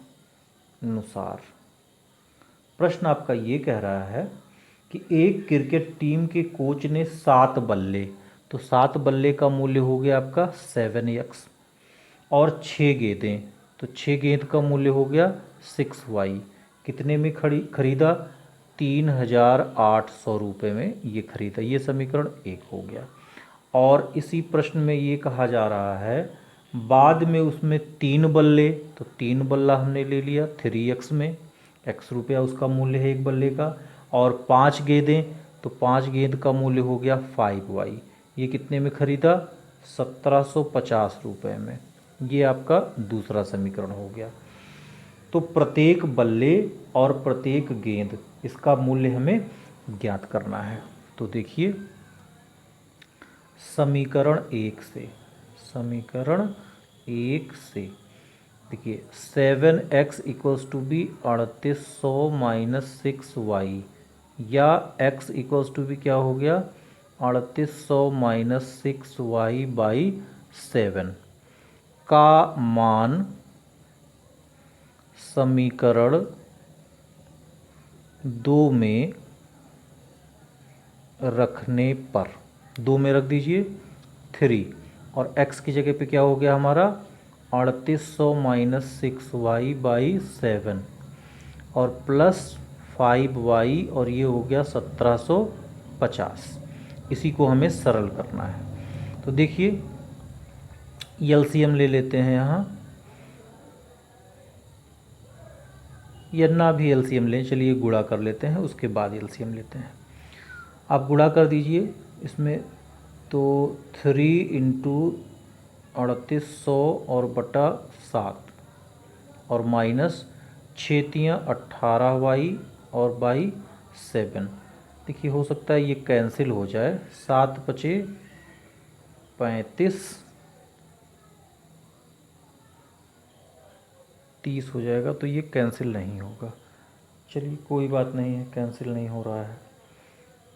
प्रश्न आपका ये कह रहा है कि एक क्रिकेट टीम के कोच ने 7 बल्ले, तो 7 बल्ले का मूल्य हो गया आपका 7x, और 6 गेंदें, तो 6 गेंद का मूल्य हो गया 6y। कितने में खरीदा 3800 रुपये में ये खरीदा। ये समीकरण 1 हो गया। और इसी प्रश्न में ये कहा जा रहा है, बाद में उसमें 3 बल्ले, तो 3 बल्ला हमने ले लिया 3x में, x रुपया उसका मूल्य है एक बल्ले का, और 5 गेंदें, तो 5 गेंद का मूल्य हो गया 5y। ये कितने में खरीदा 1750 रुपये में। ये आपका दूसरा समीकरण हो गया। तो प्रत्येक बल्ले और प्रत्येक गेंद इसका मूल्य हमें ज्ञात करना है। तो देखिए समीकरण 1 से देखिए 7x equals to B 3800 minus 6y, या x इक्वल्स टू बी क्या हो गया 3800 माइनस 6y बाई 7 का मान समीकरण 2 में रखने पर, 2 में रख दीजिए 3, और x की जगह पे क्या हो गया हमारा 3800 माइनस 6y बाई 7, और प्लस 5y, और ये हो गया 1750। इसी को हमें सरल करना है। तो देखिए एलसीएम ले लेते हैं यहाँ, या ना भी एलसीएम लें, चलिए गुणा कर लेते हैं, उसके बाद एलसीएम लेते हैं। आप गुणा कर दीजिए इसमें, तो 3 इंटू 3800 और बटा 7 और माइनस 6×3 18y और बाई 7। देखिए हो सकता है ये कैंसिल हो जाए, 7×5 = 30 हो जाएगा, तो ये कैंसिल नहीं होगा। चलिए कोई बात नहीं है, कैंसिल नहीं हो रहा है।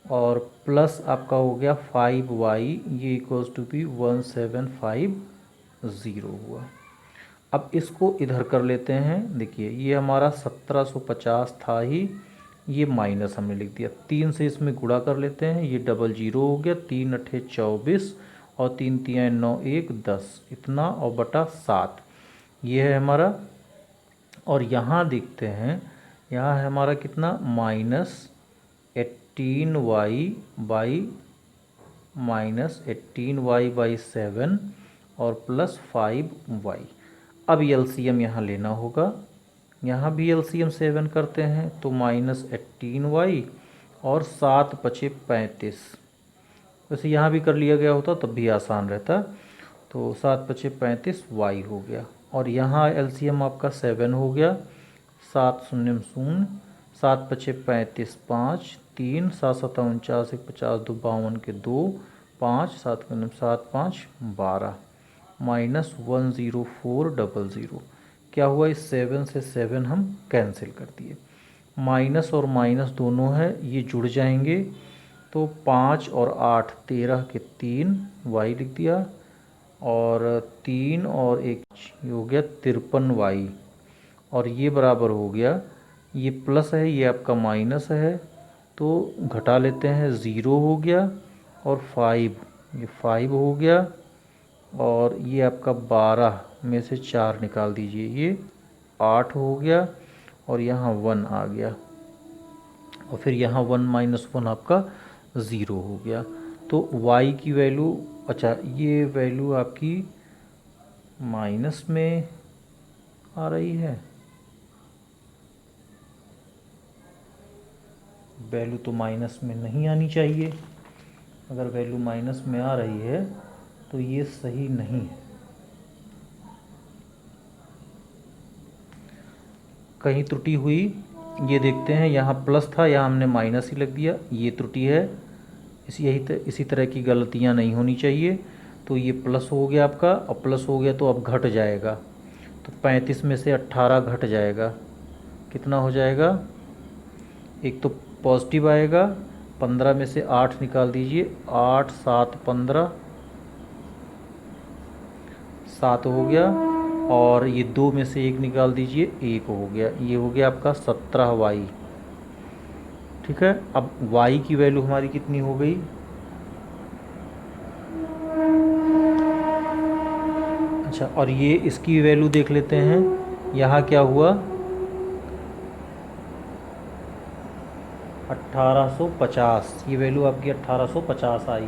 और प्लस आपका हो गया 5y, ये इक्वल्स टू भी 1750 हुआ। अब इसको इधर कर लेते हैं। देखिए ये हमारा 1750 था ही, ये माइनस हमने लिख दिया, 3 से इसमें गुणा कर लेते हैं, ये डबल जीरो हो गया, 3×8 = 24 और 3×3 = 9, 1 10 इतना और बटा 7, ये है हमारा। और यहाँ देखते हैं, यहाँ है हमारा कितना, -18y/7 और प्लस 5y। अब एलसीएम यहाँ लेना होगा, यहाँ भी एलसीएम 7 करते हैं तो -18y और 7×5 = 35। वैसे यहाँ भी कर लिया गया होता तब भी आसान रहता, तो 7×5 = 35y हो गया। और यहाँ एलसीएम आपका 7 हो गया, 7 0 0, 7×5 = 5, 3, 7 7 49, 1 50, 2 52 के 2, 5, 7 7 5 12 -10400। क्या हुआ, इस 7 से 7 हम कैंसिल कर दिए, माइनस और माइनस दोनों है ये जुड़ जाएंगे, तो 5 और 8 13 के 3 y लिख दिया, और 3 और 1 ये हो गया 53y। और ये बराबर हो गया, ये प्लस है ये आपका माइनस है, तो घटा लेते हैं, 0 हो गया और 5, ये 5 हो गया, और ये आपका 12 में से 4 निकाल दीजिए, ये 8 हो गया, और यहाँ 1 आ गया, और फिर यहाँ 1 - 1 आपका 0 हो गया। तो y की वैल्यू, अच्छा ये वैल्यू आपकी माइनस में आ रही है, वैल्यू तो माइनस में नहीं आनी चाहिए। अगर वैल्यू माइनस में आ रही है तो ये सही नहीं है, कहीं त्रुटि हुई, ये देखते हैं। यहाँ प्लस था, यहाँ हमने माइनस ही लग दिया, ये त्रुटि है। इसी तरह की गलतियाँ नहीं होनी चाहिए। तो ये प्लस हो गया आपका, और प्लस हो गया तो अब घट जाएगा, तो 35 में से 18 घट जाएगा, कितना हो जाएगा, एक तो पॉजिटिव आएगा, 15 में से 8 निकाल दीजिए, 8 7 15, 7 हो गया, और ये 2 में से 1 निकाल दीजिए, 1 हो गया, ये हो गया आपका 17y। ठीक है, अब y की वैल्यू हमारी कितनी हो गई, अच्छा, और ये इसकी वैल्यू देख लेते हैं। यहाँ क्या हुआ, 1850, ये वैल्यू आपकी 1850 आई।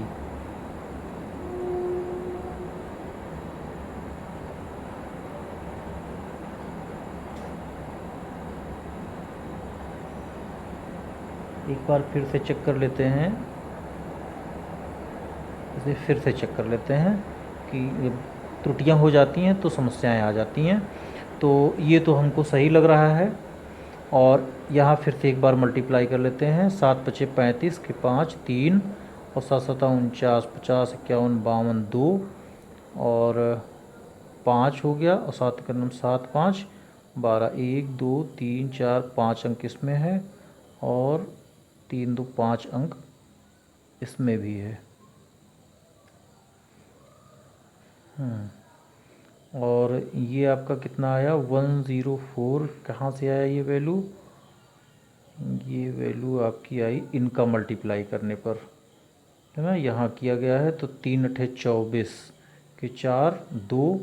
एक बार फिर से चेक कर लेते हैं, इसे फिर से चेक कर लेते हैं कि त्रुटियां हो जाती हैं तो समस्याएं आ जाती हैं। तो ये तो हमको सही लग रहा है, और यहाँ फिर से एक बार मल्टीप्लाई कर लेते हैं, 7×5 = 35 के 5 3 और 7 7 49, 50 51 52 2 और 5 हो गया, और 7 7 5 12, 1 2 3 4 5 अंक इसमें है, और 3 2 5 अंक इसमें भी है। और ये आपका कितना आया, 104, कहाँ से आया ये वैल्यू, ये वैल्यू आपकी आई इनका मल्टीप्लाई करने पर, है ना, यहाँ किया गया है। तो 3×8 = 24 के 4 2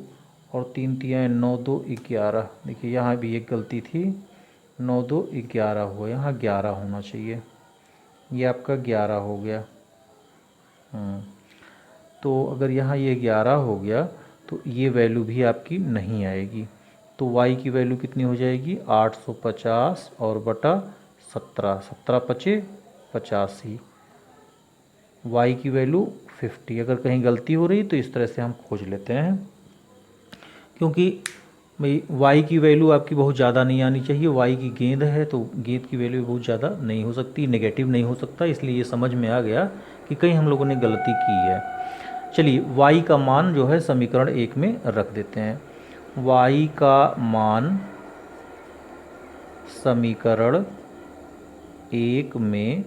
और 3 3 9 2 11। देखिए यहाँ भी एक गलती थी, 9 2 11 हुआ, यहाँ 11 होना चाहिए, ये आपका 11 हो गया। तो अगर यहाँ ये 11 हो गया तो ये वैल्यू भी आपकी नहीं आएगी। तो y की वैल्यू कितनी हो जाएगी, 850 और बटा 17, 17 × 5 = 85, y की वैल्यू 50। अगर कहीं गलती हो रही तो इस तरह से हम खोज लेते हैं। क्योंकि भाई y की वैल्यू आपकी बहुत ज़्यादा नहीं आनी चाहिए, y की गेंद है तो गेंद की वैल्यू बहुत ज़्यादा नहीं हो सकती, नेगेटिव नहीं हो सकता, इसलिए ये समझ में आ गया कि कहीं हम लोगों ने गलती की है। चलिए y का मान जो है समीकरण 1 में रख देते हैं। y का मान समीकरण 1 में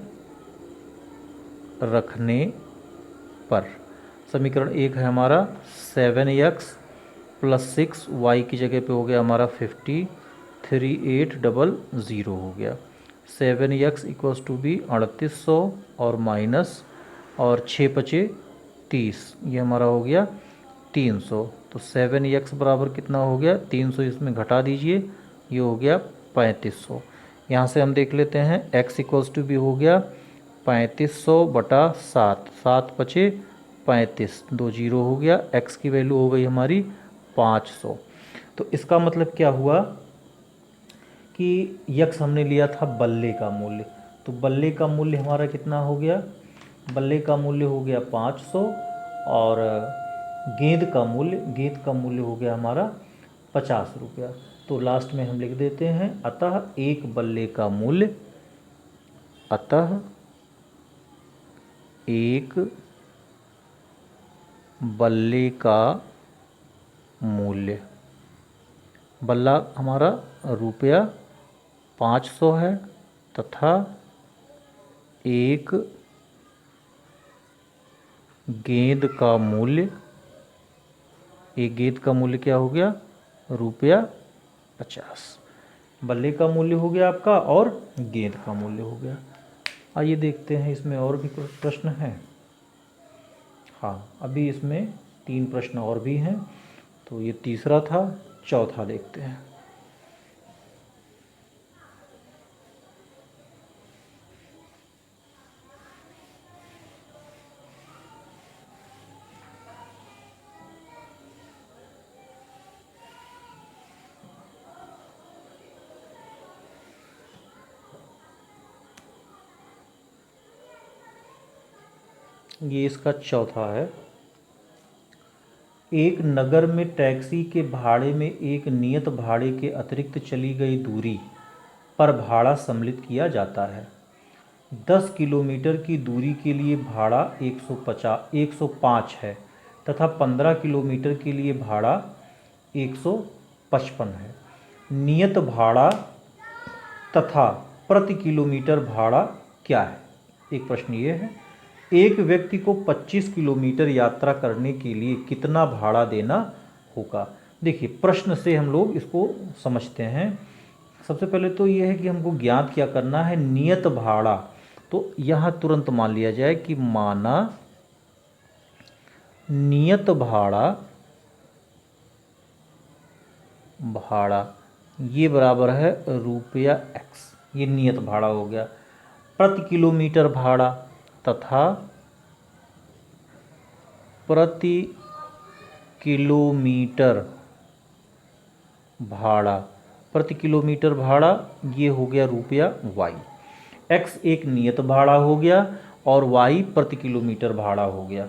रखने पर समीकरण 1 है हमारा 7x + 6, y की जगह पे हो गया हमारा 50, 3800 हो गया। 7x = 3800 और माइनस और 6 × 30, ये हमारा हो गया 300। तो 7x बराबर कितना हो गया, 300 इसमें घटा दीजिए, ये हो गया 3500। यहाँ से हम देख लेते हैं x = हो गया 3500 बटा 7, 7 × 5 = 35, 2 0 हो गया, x की वैल्यू हो गई हमारी 500। तो इसका मतलब क्या हुआ कि यक्स हमने लिया था बल्ले का मूल्य, तो बल्ले का मूल्य हमारा कितना हो गया, बल्ले का मूल्य हो गया 500 और गेंद का मूल्य हो गया हमारा 50 रुपया। तो लास्ट में हम लिख देते हैं अतः एक बल्ले का मूल्य, अतः एक बल्ले का मूल्य, बल्ला हमारा रुपया 500 है तथा एक गेंद का मूल्य, एक गेंद का मूल्य क्या हो गया, रुपया 50। बल्ले का मूल्य हो गया आपका और गेंद का मूल्य हो गया। आइए देखते हैं इसमें और भी कुछ प्रश्न हैं। हाँ, अभी इसमें 3 प्रश्न और भी हैं, तो ये तीसरा था, चौथा देखते हैं। ये इसका चौथा है। एक नगर में टैक्सी के भाड़े में एक नियत भाड़े के अतिरिक्त चली गई दूरी पर भाड़ा सम्मिलित किया जाता है। 10 किलोमीटर की दूरी के लिए भाड़ा 105 है तथा 15 किलोमीटर के लिए भाड़ा 155 है। नियत भाड़ा तथा प्रति किलोमीटर भाड़ा क्या है? एक प्रश्न ये है, एक व्यक्ति को 25 किलोमीटर यात्रा करने के लिए कितना भाड़ा देना होगा? देखिए, प्रश्न से हम लोग इसको समझते हैं। सबसे पहले तो ये है कि हमको ज्ञात क्या करना है, नियत भाड़ा। तो यहाँ तुरंत मान लिया जाए कि माना नियत भाड़ा ये बराबर है रुपया x, ये नियत भाड़ा हो गया। प्रति किलोमीटर भाड़ा तथा प्रति किलोमीटर भाड़ा, प्रति किलोमीटर भाड़ा ये हो गया रुपया y। x एक नियत भाड़ा हो गया और y प्रति किलोमीटर भाड़ा हो गया।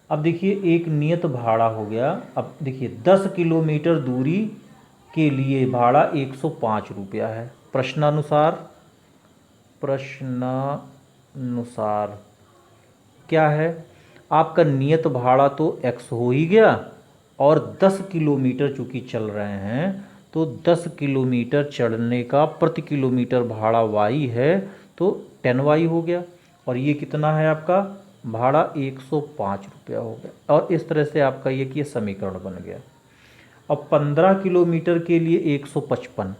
अब देखिए, एक नियत भाड़ा हो गया। अब देखिए 10 किलोमीटर दूरी के लिए भाड़ा 105 रुपया है। प्रश्नानुसार क्या है, आपका नियत भाड़ा तो x हो ही गया और 10 किलोमीटर चूँकि चल रहे हैं तो 10 किलोमीटर चढ़ने का प्रति किलोमीटर भाड़ा y है तो 10y हो गया और ये कितना है आपका भाड़ा 105 रुपया हो गया। और इस तरह से आपका ये समीकरण बन गया। अब 15 किलोमीटर के लिए 155,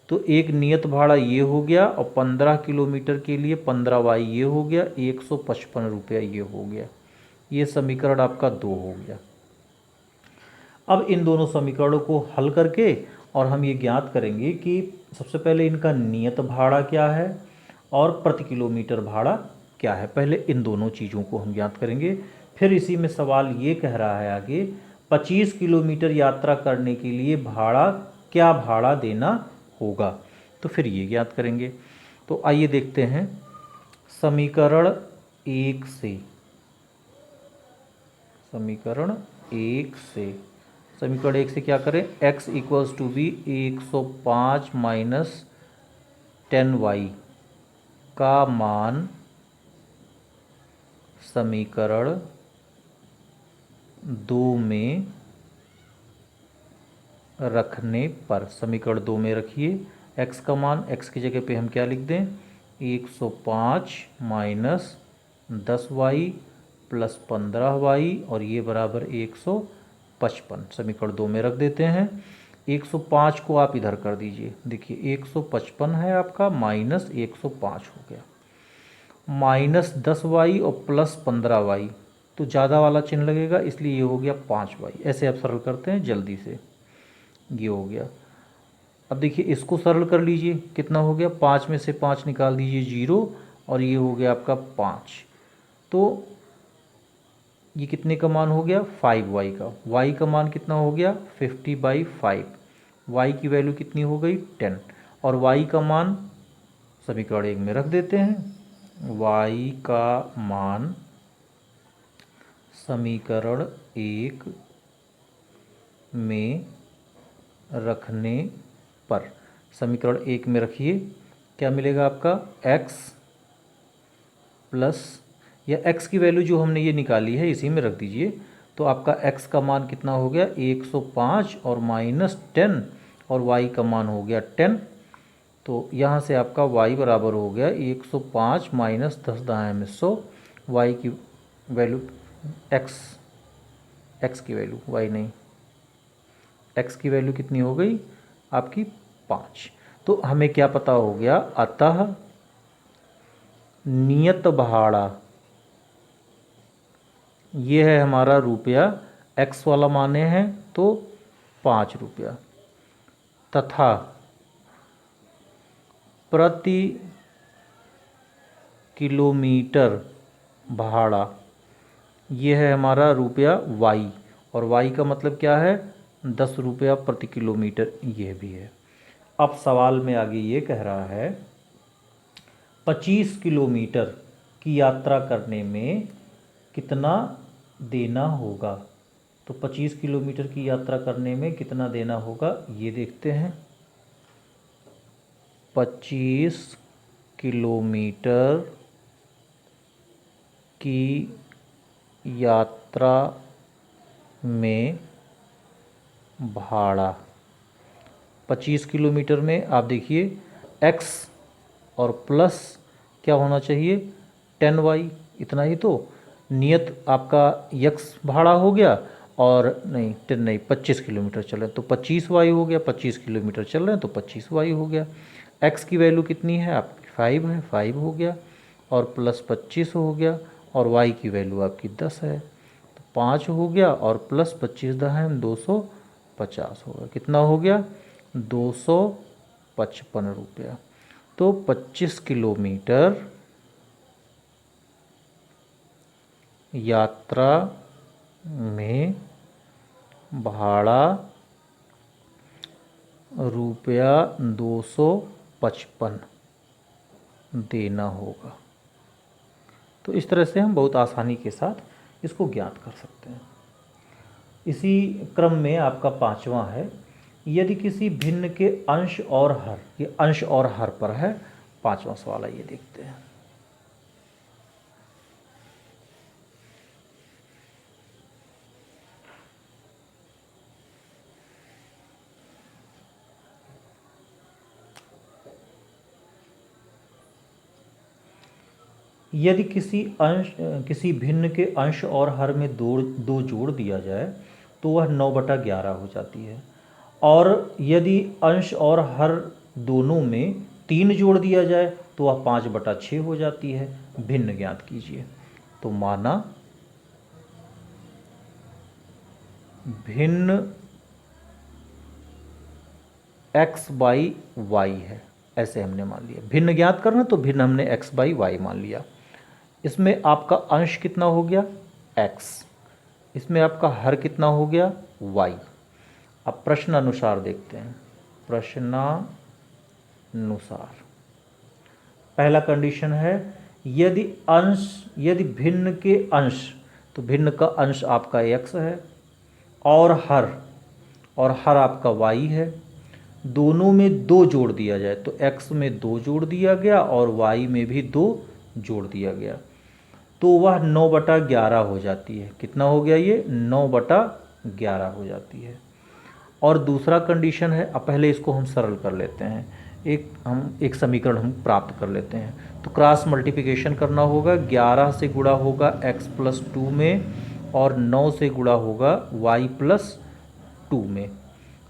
तो एक नियत भाड़ा ये हो गया और 15 किलोमीटर के लिए 15y ये हो गया, 155 रुपया ये हो गया। ये समीकरण आपका 2 हो गया। अब इन दोनों समीकरणों को हल करके और हम ये ज्ञात करेंगे कि सबसे पहले इनका नियत भाड़ा क्या है और प्रति किलोमीटर भाड़ा क्या है। पहले इन दोनों चीज़ों को हम ज्ञात करेंगे। फिर इसी में सवाल ये कह रहा है आगे, 25 किलोमीटर यात्रा करने के लिए क्या भाड़ा देना होगा, तो फिर ये ज्ञात करेंगे। तो आइए देखते हैं समीकरण 1 से समीकरण 1 से क्या करें, x equals to be 105 minus 10y का मान समीकरण 2 में रखने पर, समीकरण 2 में रखिए x का मान, x की जगह पे हम क्या लिख दें, 105 माइनस 10y प्लस 15y और ये बराबर 155, समीकरण 2 में रख देते हैं। 105 को आप इधर कर दीजिए, देखिए 155 है आपका, माइनस 105 हो गया, माइनस 10y और प्लस 15y, तो ज़्यादा वाला चिन्ह लगेगा इसलिए ये हो गया 5y। ऐसे आप सरल करते हैं जल्दी से, ये हो गया। अब देखिए इसको सरल कर लीजिए, कितना हो गया, 5 में से 5 निकाल दीजिए 0 और ये हो गया आपका 5, तो ये कितने का मान हो गया, 5y का। y का मान कितना हो गया, 50/5। y की वैल्यू कितनी हो गई, 10, और y का मान समीकरण 1 में रख देते हैं। y का मान समीकरण 1 में रखने पर, समीकरण 1 में रखिए, क्या मिलेगा आपका, x प्लस, या x की वैल्यू जो हमने ये निकाली है इसी में रख दीजिए, तो आपका x का मान कितना हो गया, 105 और माइनस 10 और y का मान हो गया 10, तो यहाँ से आपका y बराबर हो गया 105 माइनस 10 दाएँ में 100, y की वैल्यू x की वैल्यू, y नहीं, x की वैल्यू कितनी हो गई आपकी 5। तो हमें क्या पता हो गया, अतः नियत भाड़ा ये है हमारा रुपया, x वाला माने हैं तो 5 रुपया, तथा प्रति किलोमीटर भाड़ा ये है हमारा रुपया y, और y का मतलब क्या है, 10 रुपया प्रति किलोमीटर, ये भी है। अब सवाल में आगे ये कह रहा है 25 किलोमीटर की यात्रा करने में कितना देना होगा, तो 25 किलोमीटर की यात्रा करने में कितना देना होगा ये देखते हैं। 25 किलोमीटर की यात्रा में भाड़ा, 25 किलोमीटर में आप देखिए x और प्लस क्या होना चाहिए 10y, इतना ही तो नियत आपका x भाड़ा हो गया, और नहीं 10 नहीं 25 किलोमीटर चल रहे हैं तो 25y हो गया, 25 किलोमीटर चल रहे हैं तो 25y हो गया। x की वैल्यू कितनी है आपकी 5 है, 5 हो गया, और प्लस 25 हो गया, और y की वैल्यू आपकी 10 है, तो 5 हो गया, और प्लस 25 दहाई 250 होगा, कितना हो गया 255 रुपया। तो 25 किलोमीटर यात्रा में भाड़ा रुपया 255 देना होगा। तो इस तरह से हम बहुत आसानी के साथ इसको ज्ञात कर सकते हैं। इसी क्रम में आपका 5वां है, यदि किसी भिन्न के अंश और हर, ये अंश और हर पर है 5वां सवाल, आइए देखते हैं। यदि किसी भिन्न के अंश और हर में दो जोड़ दिया जाए तो वह 9/11 हो जाती है, और यदि अंश और हर दोनों में 3 जोड़ दिया जाए तो वह 5/6 हो जाती है। भिन्न ज्ञात कीजिए। तो माना भिन्न x/y है, ऐसे हमने मान लिया। भिन्न ज्ञात करना तो भिन्न हमने x/y मान लिया। इसमें आपका अंश कितना हो गया x, इसमें आपका हर कितना हो गया y। अब प्रश्न अनुसार देखते हैं। प्रश्नानुसार पहला कंडीशन है यदि भिन्न के अंश, तो भिन्न का अंश आपका x है, और हर और हर आपका y है। दोनों में 2 जोड़ दिया जाए तो x में 2 जोड़ दिया गया और y में भी 2 जोड़ दिया गया, तो वह 9/11 हो जाती है। कितना हो गया ये? 9/11 हो जाती है। और दूसरा कंडीशन है, अब पहले इसको हम सरल कर लेते हैं, एक समीकरण हम प्राप्त कर लेते हैं। तो क्रॉस मल्टीप्लिकेशन करना होगा, 11 से गुणा होगा x+2 में और 9 से गुणा होगा y+2 में।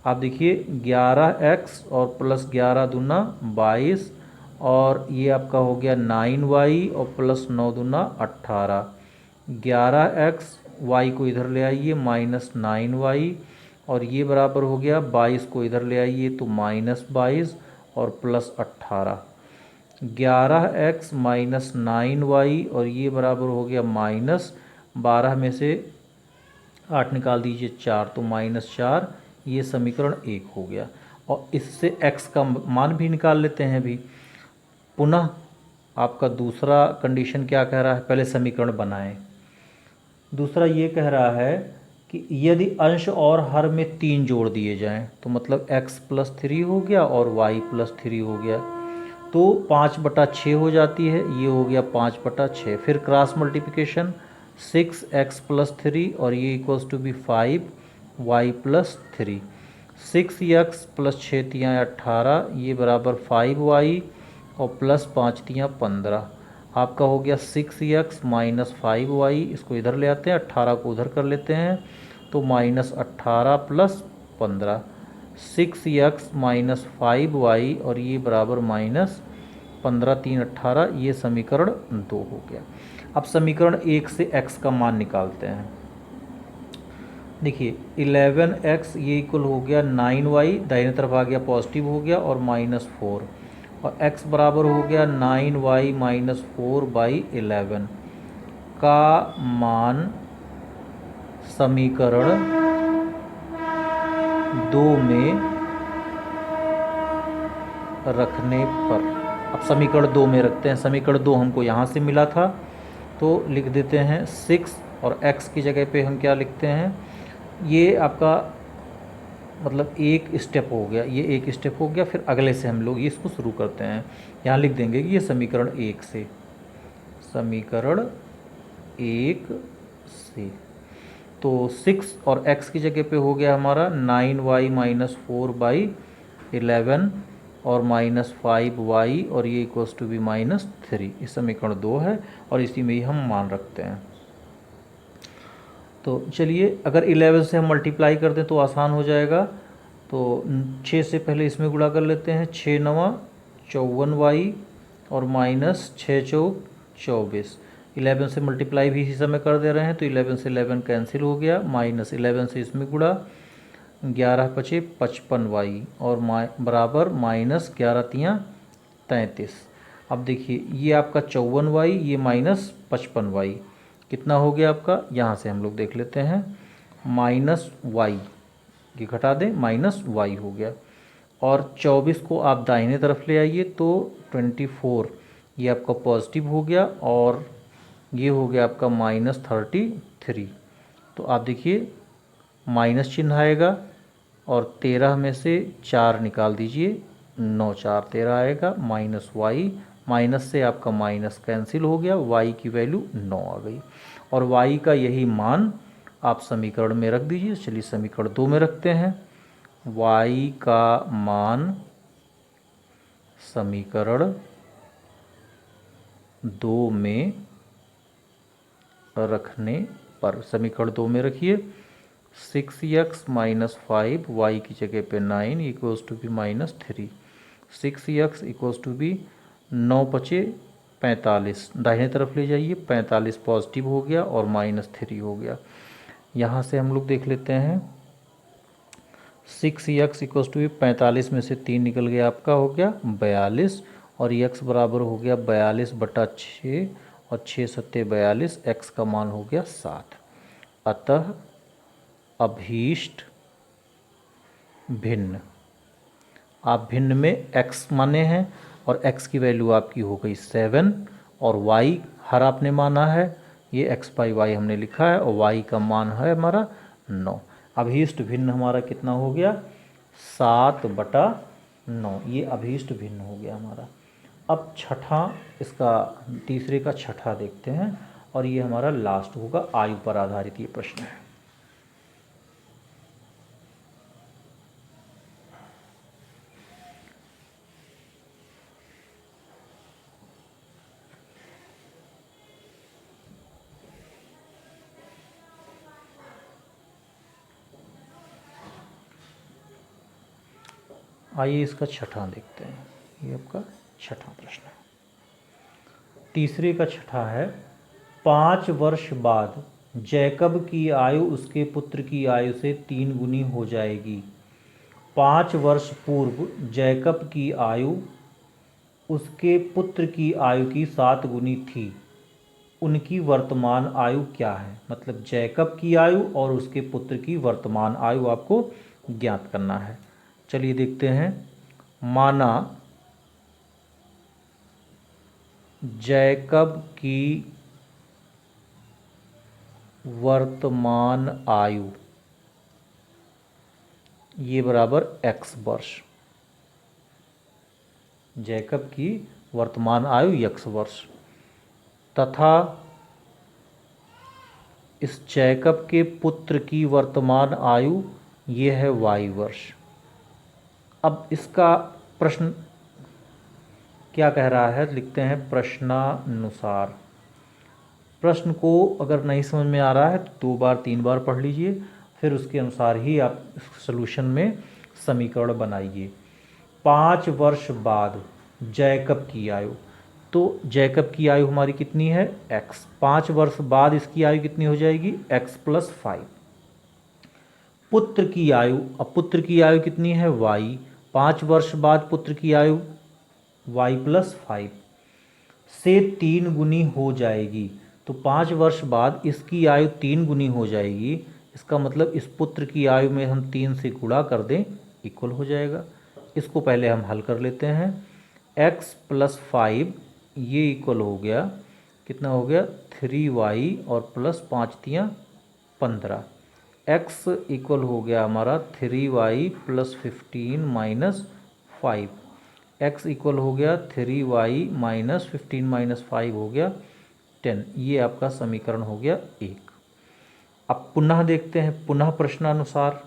आप देखिए 11x और +11 दूना 22 और ये आपका हो गया 9y और +9 दूना 18। 11x, y को इधर ले आइए -9y और ये बराबर हो गया 22 को इधर ले आइए तो -22 और +18। 11x -9y और ये बराबर हो गया -12 में से 8 निकाल दीजिए 4 तो -4। ये समीकरण 1 हो गया। और इससे x का मान भी निकाल लेते हैं अभी। पुनः आपका दूसरा कंडीशन क्या कह रहा है, पहले समीकरण बनाएं। दूसरा ये कह रहा है कि यदि अंश और हर में 3 जोड़ दिए जाएं तो मतलब x+3 हो गया और y+3 हो गया, तो 5/6 हो जाती है। ये हो गया 5/6। फिर क्रॉस मल्टीप्लिकेशन 6x+3 और ये equals to B 5y+3। 6x + 6 तियाँ 18, ये बराबर 5y और +5 तियाँ 15। आपका हो गया 6x - 5y। इसको इधर ले आते हैं, 18 को उधर कर लेते हैं तो -18 + 15। 6x - 5y और ये बराबर -15 3 18। ये समीकरण 2 हो गया। अब समीकरण 1 से x का मान निकालते हैं। देखिए 11x ये इक्वल हो गया 9y, दाहिने तरफ आ गया पॉजिटिव हो गया और -4 और x बराबर हो गया 9y - 4/11 का मान समीकरण 2 में रखने पर। अब समीकरण 2 में रखते हैं। समीकरण 2 हमको यहाँ से मिला था तो लिख देते हैं 6 और x की जगह पे हम क्या लिखते हैं, ये आपका मतलब एक स्टेप हो गया, ये एक स्टेप हो गया। फिर अगले से हम लोग ये इसको शुरू करते हैं। यहाँ लिख देंगे कि ये समीकरण 1 से, समीकरण 1 से तो 6 और x की जगह पे हो गया हमारा 9y - 4/11 और -5y और ये इक्वल्स टू बी -3। इस समीकरण 2 है और इसी में ही हम मान रखते हैं। तो चलिए अगर 11 से हम मल्टीप्लाई कर दें तो आसान हो जाएगा। तो 6 से पहले इसमें गुणा कर लेते हैं, 6 × 9 = 54y और -6 × 4 = 24। 11 से मल्टीप्लाई भी इसी समय कर दे रहे हैं तो 11 से 11 कैंसिल हो गया, -11 से इसमें गुणा 11 × 5 = 55y और बराबर -11 तियाँ 33। अब देखिए ये आपका 54y, ये -55y कितना हो गया आपका, यहाँ से हम लोग देख लेते हैं -y, ये घटा दें -y हो गया। और 24 को आप दाहिने तरफ ले आइए तो 24 ये आपका पॉजिटिव हो गया और ये हो गया आपका -33। तो आप देखिए माइनस चिन्ह आएगा और 13 में से 4 निकाल दीजिए, 9 × 4 = 13 आएगा, -y, माइनस से आपका माइनस कैंसिल हो गया, y की वैल्यू 9 आ गई और y का यही मान आप समीकरण में रख दीजिए। चलिए समीकरण 2 में रखते हैं। y का मान समीकरण 2 में रखने पर, समीकरण 2 में रखिए 6x - 5 y की जगह पे 9 equals to be -3। 6x equals to be 9 × 5 = 45, दाहिने तरफ ले जाइए, 45 पॉजिटिव हो गया और -3 हो गया। यहाँ से हम लोग देख लेते हैं 6x इक्वल्स टू बी 45 में से 3 निकल गया, आपका हो गया 42 और x बराबर हो गया 42/6 और 6 × 7 = 42, x का मान हो गया 7। अतः अभीष्ट भिन्न, आप भिन्न में x माने हैं और x की वैल्यू आपकी हो गई 7 और y हर आपने माना है, ये x/y हमने लिखा है और y का मान है हमारा 9। अभीष्ट भिन्न हमारा कितना हो गया, 7/9, ये अभीष्ट भिन्न हो गया हमारा। अब छठा, इसका तीसरे का छठा देखते हैं, और ये हमारा लास्ट होगा, आयु पर आधारित ये प्रश्न है। आइए इसका छठा देखते हैं, ये आपका छठा प्रश्न है। तीसरे का छठा है, 5 वर्ष बाद जैकब की आयु उसके पुत्र की आयु से 3 गुनी हो जाएगी। 5 वर्ष पूर्व जैकब की आयु उसके पुत्र की आयु की 7 गुनी थी, उनकी वर्तमान आयु क्या है। मतलब जैकब की आयु और उसके पुत्र की वर्तमान आयु आपको ज्ञात करना है। चलिए देखते हैं। माना जैकब की वर्तमान आयु ये बराबर x वर्ष, जैकब की वर्तमान आयु x वर्ष, तथा इस जैकब के पुत्र की वर्तमान आयु ये है y वर्ष। अब इसका प्रश्न क्या कह रहा है, लिखते हैं प्रश्नानुसार। प्रश्न को अगर नहीं समझ में आ रहा है तो 2 बार 3 बार पढ़ लीजिए, फिर उसके अनुसार ही आप सॉल्यूशन में समीकरण बनाइए। 5 वर्ष बाद जैकब की आयु, तो जैकब की आयु हमारी कितनी है, x। 5 वर्ष बाद इसकी आयु कितनी हो जाएगी, x + 5। पुत्र की आयु, अब पुत्र की आयु कितनी है, y। 5 वर्ष बाद पुत्र की आयु y + 5 से 3 गुनी हो जाएगी। तो 5 वर्ष बाद इसकी आयु 3 गुनी हो जाएगी। इसका मतलब इस पुत्र की आयु में हम 3 से गुणा कर दें, इक्वल हो जाएगा। इसको पहले हम हल कर लेते हैं। x + 5 ये इक्वल हो गया, कितना हो गया, 3y और +5 × 15। x इक्वल हो गया हमारा 3y + 15 - 5। x इक्वल हो गया 3y - 15 - 5 हो गया 10। ये आपका समीकरण हो गया 1। अब पुनः देखते हैं, पुनः प्रश्नानुसार।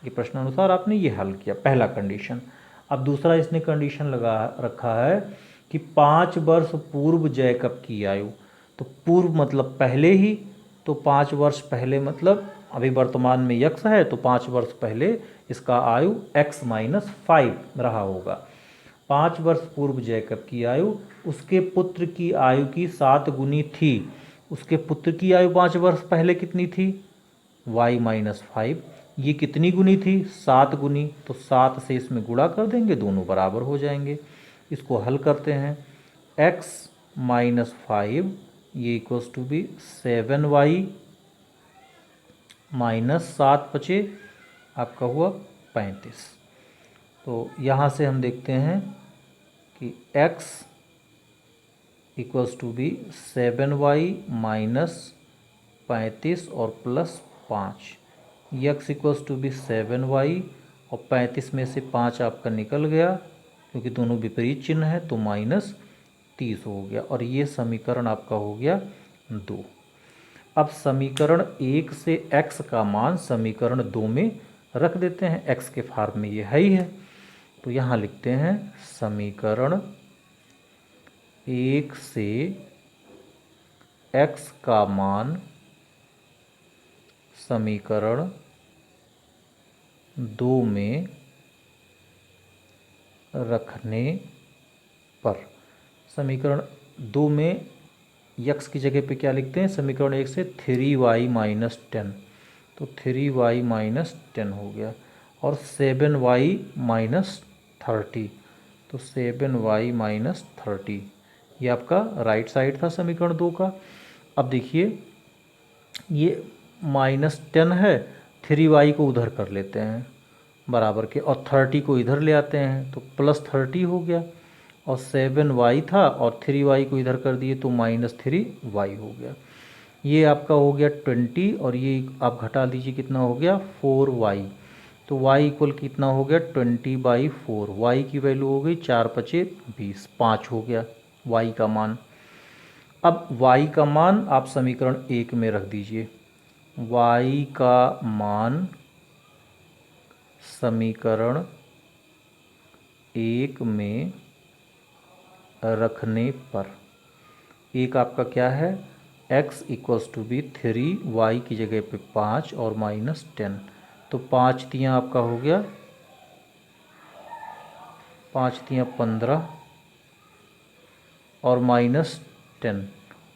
ये प्रश्नानुसार आपने ये हल किया, पहला कंडीशन। अब दूसरा इसने कंडीशन लगा रखा है कि 5 वर्ष पूर्व जैकब की आयु, तो पूर्व मतलब पहले ही, तो 5 वर्ष पहले मतलब अभी वर्तमान में x है, तो 5 वर्ष पहले इसका आयु x - 5 रहा होगा। 5 वर्ष पूर्व जैकब की आयु उसके पुत्र की आयु की 7 गुनी थी। उसके पुत्र की आयु 5 वर्ष पहले कितनी थी, y - 5। ये कितनी गुनी थी, 7 गुनी। तो 7 से इसमें गुणा कर देंगे, दोनों बराबर हो जाएंगे। इसको हल करते हैं। x - 5 ये इक्वल्स टू बी 7y -7 बचे आपका हुआ 35। तो यहाँ से हम देखते हैं कि x equals to B 7y - 35 और +5। x equals to B 7y और 35 में से 5 आपका निकल गया, क्योंकि दोनों विपरीत चिन्ह है, तो -30 हो गया। और ये समीकरण आपका हो गया 2। अब समीकरण 1 से x का मान समीकरण 2 में रख देते हैं। x के फॉर्म में ये है ही है, तो यहाँ लिखते हैं समीकरण 1 से x का मान समीकरण 2 में रखने पर, समीकरण 2 में x की जगह पे क्या लिखते हैं, समीकरण 1 से 3y - 10, तो 3y - 10 हो गया। और 7y - 30, तो 7y - 30 ये आपका राइट साइड था समीकरण 2 का। अब देखिए ये -10 है, 3y को उधर कर लेते हैं बराबर के, और 30 को इधर ले आते हैं, तो +30 हो गया। और 7y था और 3y को इधर कर दिए, तो -3y हो गया। ये आपका हो गया 20 और ये आप घटा दीजिए कितना हो गया 4y। तो y इक्वल कितना हो गया 20/4। y की वैल्यू हो गई 4 पचे 20, 5 हो गया y का मान। अब y का मान आप समीकरण 1 में रख दीजिए। y का मान समीकरण 1 में रखने पर एक आपका क्या है x equals to B 3y की जगह पे 5 और -10। तो 5 तियाँ आपका हो गया 5 तियाँ 15 और -10।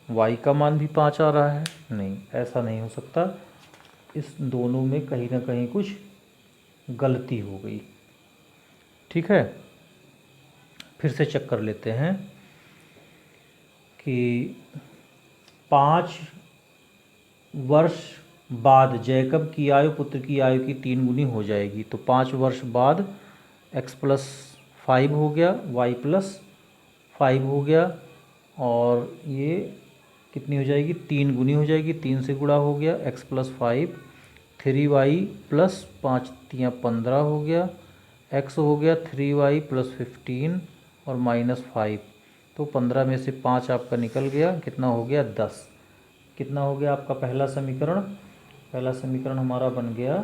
y का मान भी 5 आ रहा है, नहीं ऐसा नहीं हो सकता, इस दोनों में कहीं ना कहीं कुछ गलती हो गई। ठीक है, फिर से चेक कर लेते हैं कि 5 वर्ष बाद जैकब की आयु पुत्र की आयु की 3 गुनी हो जाएगी। तो 5 वर्ष बाद x + 5 हो गया, y + 5 हो गया, और ये कितनी हो जाएगी 3 गुनी हो जाएगी, 3 से गुणा हो गया x + 5, 3y + 5 तियाँ 15 हो गया, x हो गया 3y + 15 और -5। तो 15 में से 5 आपका निकल गया, कितना हो गया 10। कितना हो गया आपका पहला समीकरण? पहला समीकरण हमारा बन गया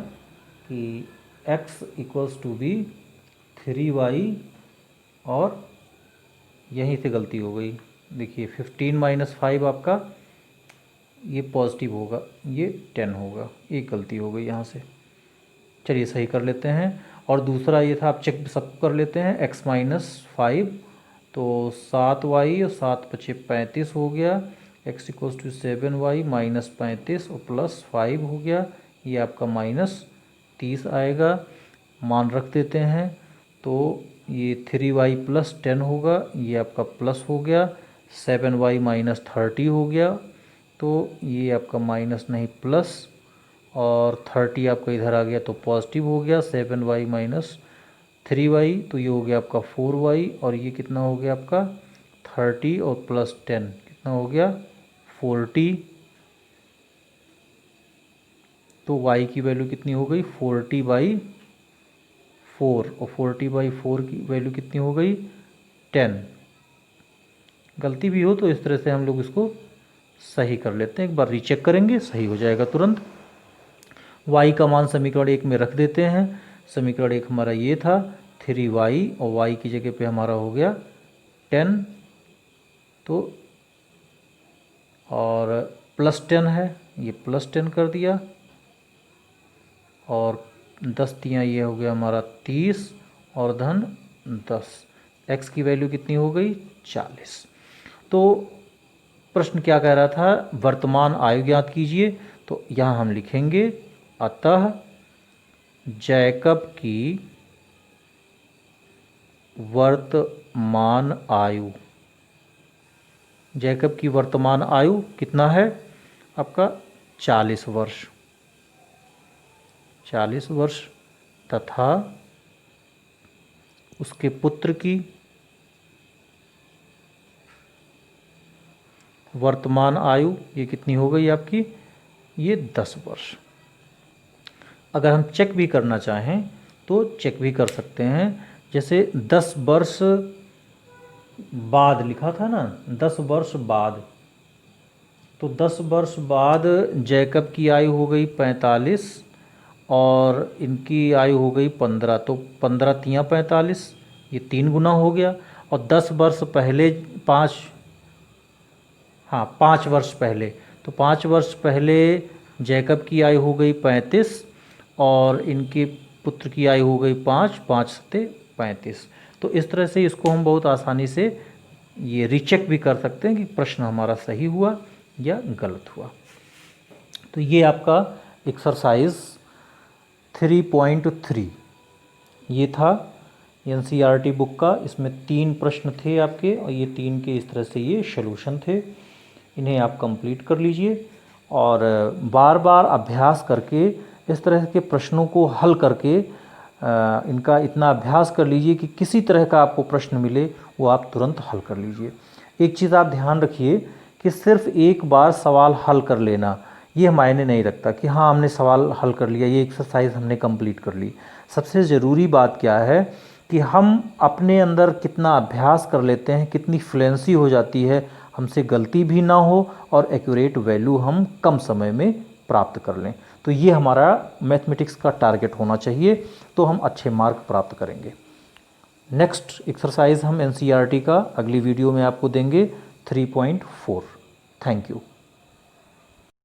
कि x equals to B 3y, और यहीं से गलती हो गई, देखिए 15 - 5 आपका ये पॉजिटिव होगा, ये 10 होगा, एक गलती हो गई यहाँ से। चलिए सही कर लेते हैं। और दूसरा ये था, आप चेक सब कर लेते हैं, x - 5 तो 7y और 7 × 5 = 35 हो गया, x इक्वल्स टू 7y -35 और +5 हो गया, ये आपका -30 आएगा। मान रख देते हैं, तो ये 3y + 10 होगा, ये आपका प्लस हो गया, 7y -30 हो गया, तो ये आपका माइनस नहीं प्लस, और 30 आपका इधर आ गया तो पॉजिटिव हो गया, 7y - 3y, तो ये हो गया आपका 4y, और ये कितना हो गया आपका 30 और +10 कितना हो गया 40। तो y की वैल्यू कितनी हो गई 40/4, और 40/4 की वैल्यू कितनी हो गई 10। गलती भी हो तो इस तरह से हम लोग इसको सही कर लेते हैं, एक बार रीचेक करेंगे सही हो जाएगा तुरंत। y का मान समीकरण 1 में रख देते हैं। समीकरण 1 हमारा ये था 3y, और y की जगह पे हमारा हो गया 10, तो और +10 है, ये +10 कर दिया, और 10 तियाँ ये हो गया हमारा 30 और धन 10। x की वैल्यू कितनी हो गई 40। तो प्रश्न क्या कह रहा था, वर्तमान आयु ज्ञात कीजिए। तो यहाँ हम लिखेंगे, अतः जैकब की वर्तमान आयु, जैकब की वर्तमान आयु कितना है आपका 40 वर्ष, 40 वर्ष, तथा उसके पुत्र की वर्तमान आयु ये कितनी हो गई आपकी, ये 10 वर्ष। अगर हम चेक भी करना चाहें तो चेक भी कर सकते हैं, जैसे 10 वर्ष बाद लिखा था ना, 10 वर्ष बाद, तो 10 वर्ष बाद जैकब की आयु हो गई 45 और इनकी आयु हो गई 15, तो 15 तियाँ 45, ये 3 गुना हो गया। और 10 वर्ष पहले 5 वर्ष पहले, तो 5 वर्ष पहले जैकब की आयु हो गई 35 और इनके पुत्र की आयु हो गई 5, 5 सत्ते 35। तो इस तरह से इसको हम बहुत आसानी से ये रीचेक भी कर सकते हैं कि प्रश्न हमारा सही हुआ या गलत हुआ। तो ये आपका एक्सरसाइज 3.3 ये था NCERT बुक का। इसमें 3 प्रश्न थे आपके, और ये 3 के इस तरह से ये सॉल्यूशन थे। इन्हें आप कंप्लीट कर लीजिए, और बार बार अभ्यास करके इस तरह के प्रश्नों को हल करके इनका इतना अभ्यास कर लीजिए कि किसी तरह का आपको प्रश्न मिले वो आप तुरंत हल कर लीजिए। एक चीज़ आप ध्यान रखिए कि सिर्फ एक बार सवाल हल कर लेना ये मायने नहीं रखता कि हाँ हमने सवाल हल कर लिया, ये एक्सरसाइज हमने कंप्लीट कर ली। सबसे ज़रूरी बात क्या है कि हम अपने अंदर कितना अभ्यास कर लेते हैं, कितनी फ्लुएंसी हो जाती है, हमसे गलती भी ना हो और एक्यूरेट वैल्यू हम कम समय में प्राप्त कर लें। तो ये हमारा मैथमेटिक्स का टारगेट होना चाहिए, तो हम अच्छे मार्क प्राप्त करेंगे। नेक्स्ट एक्सरसाइज हम एनसीईआरटी का अगली वीडियो में आपको देंगे 3.4। Thank you.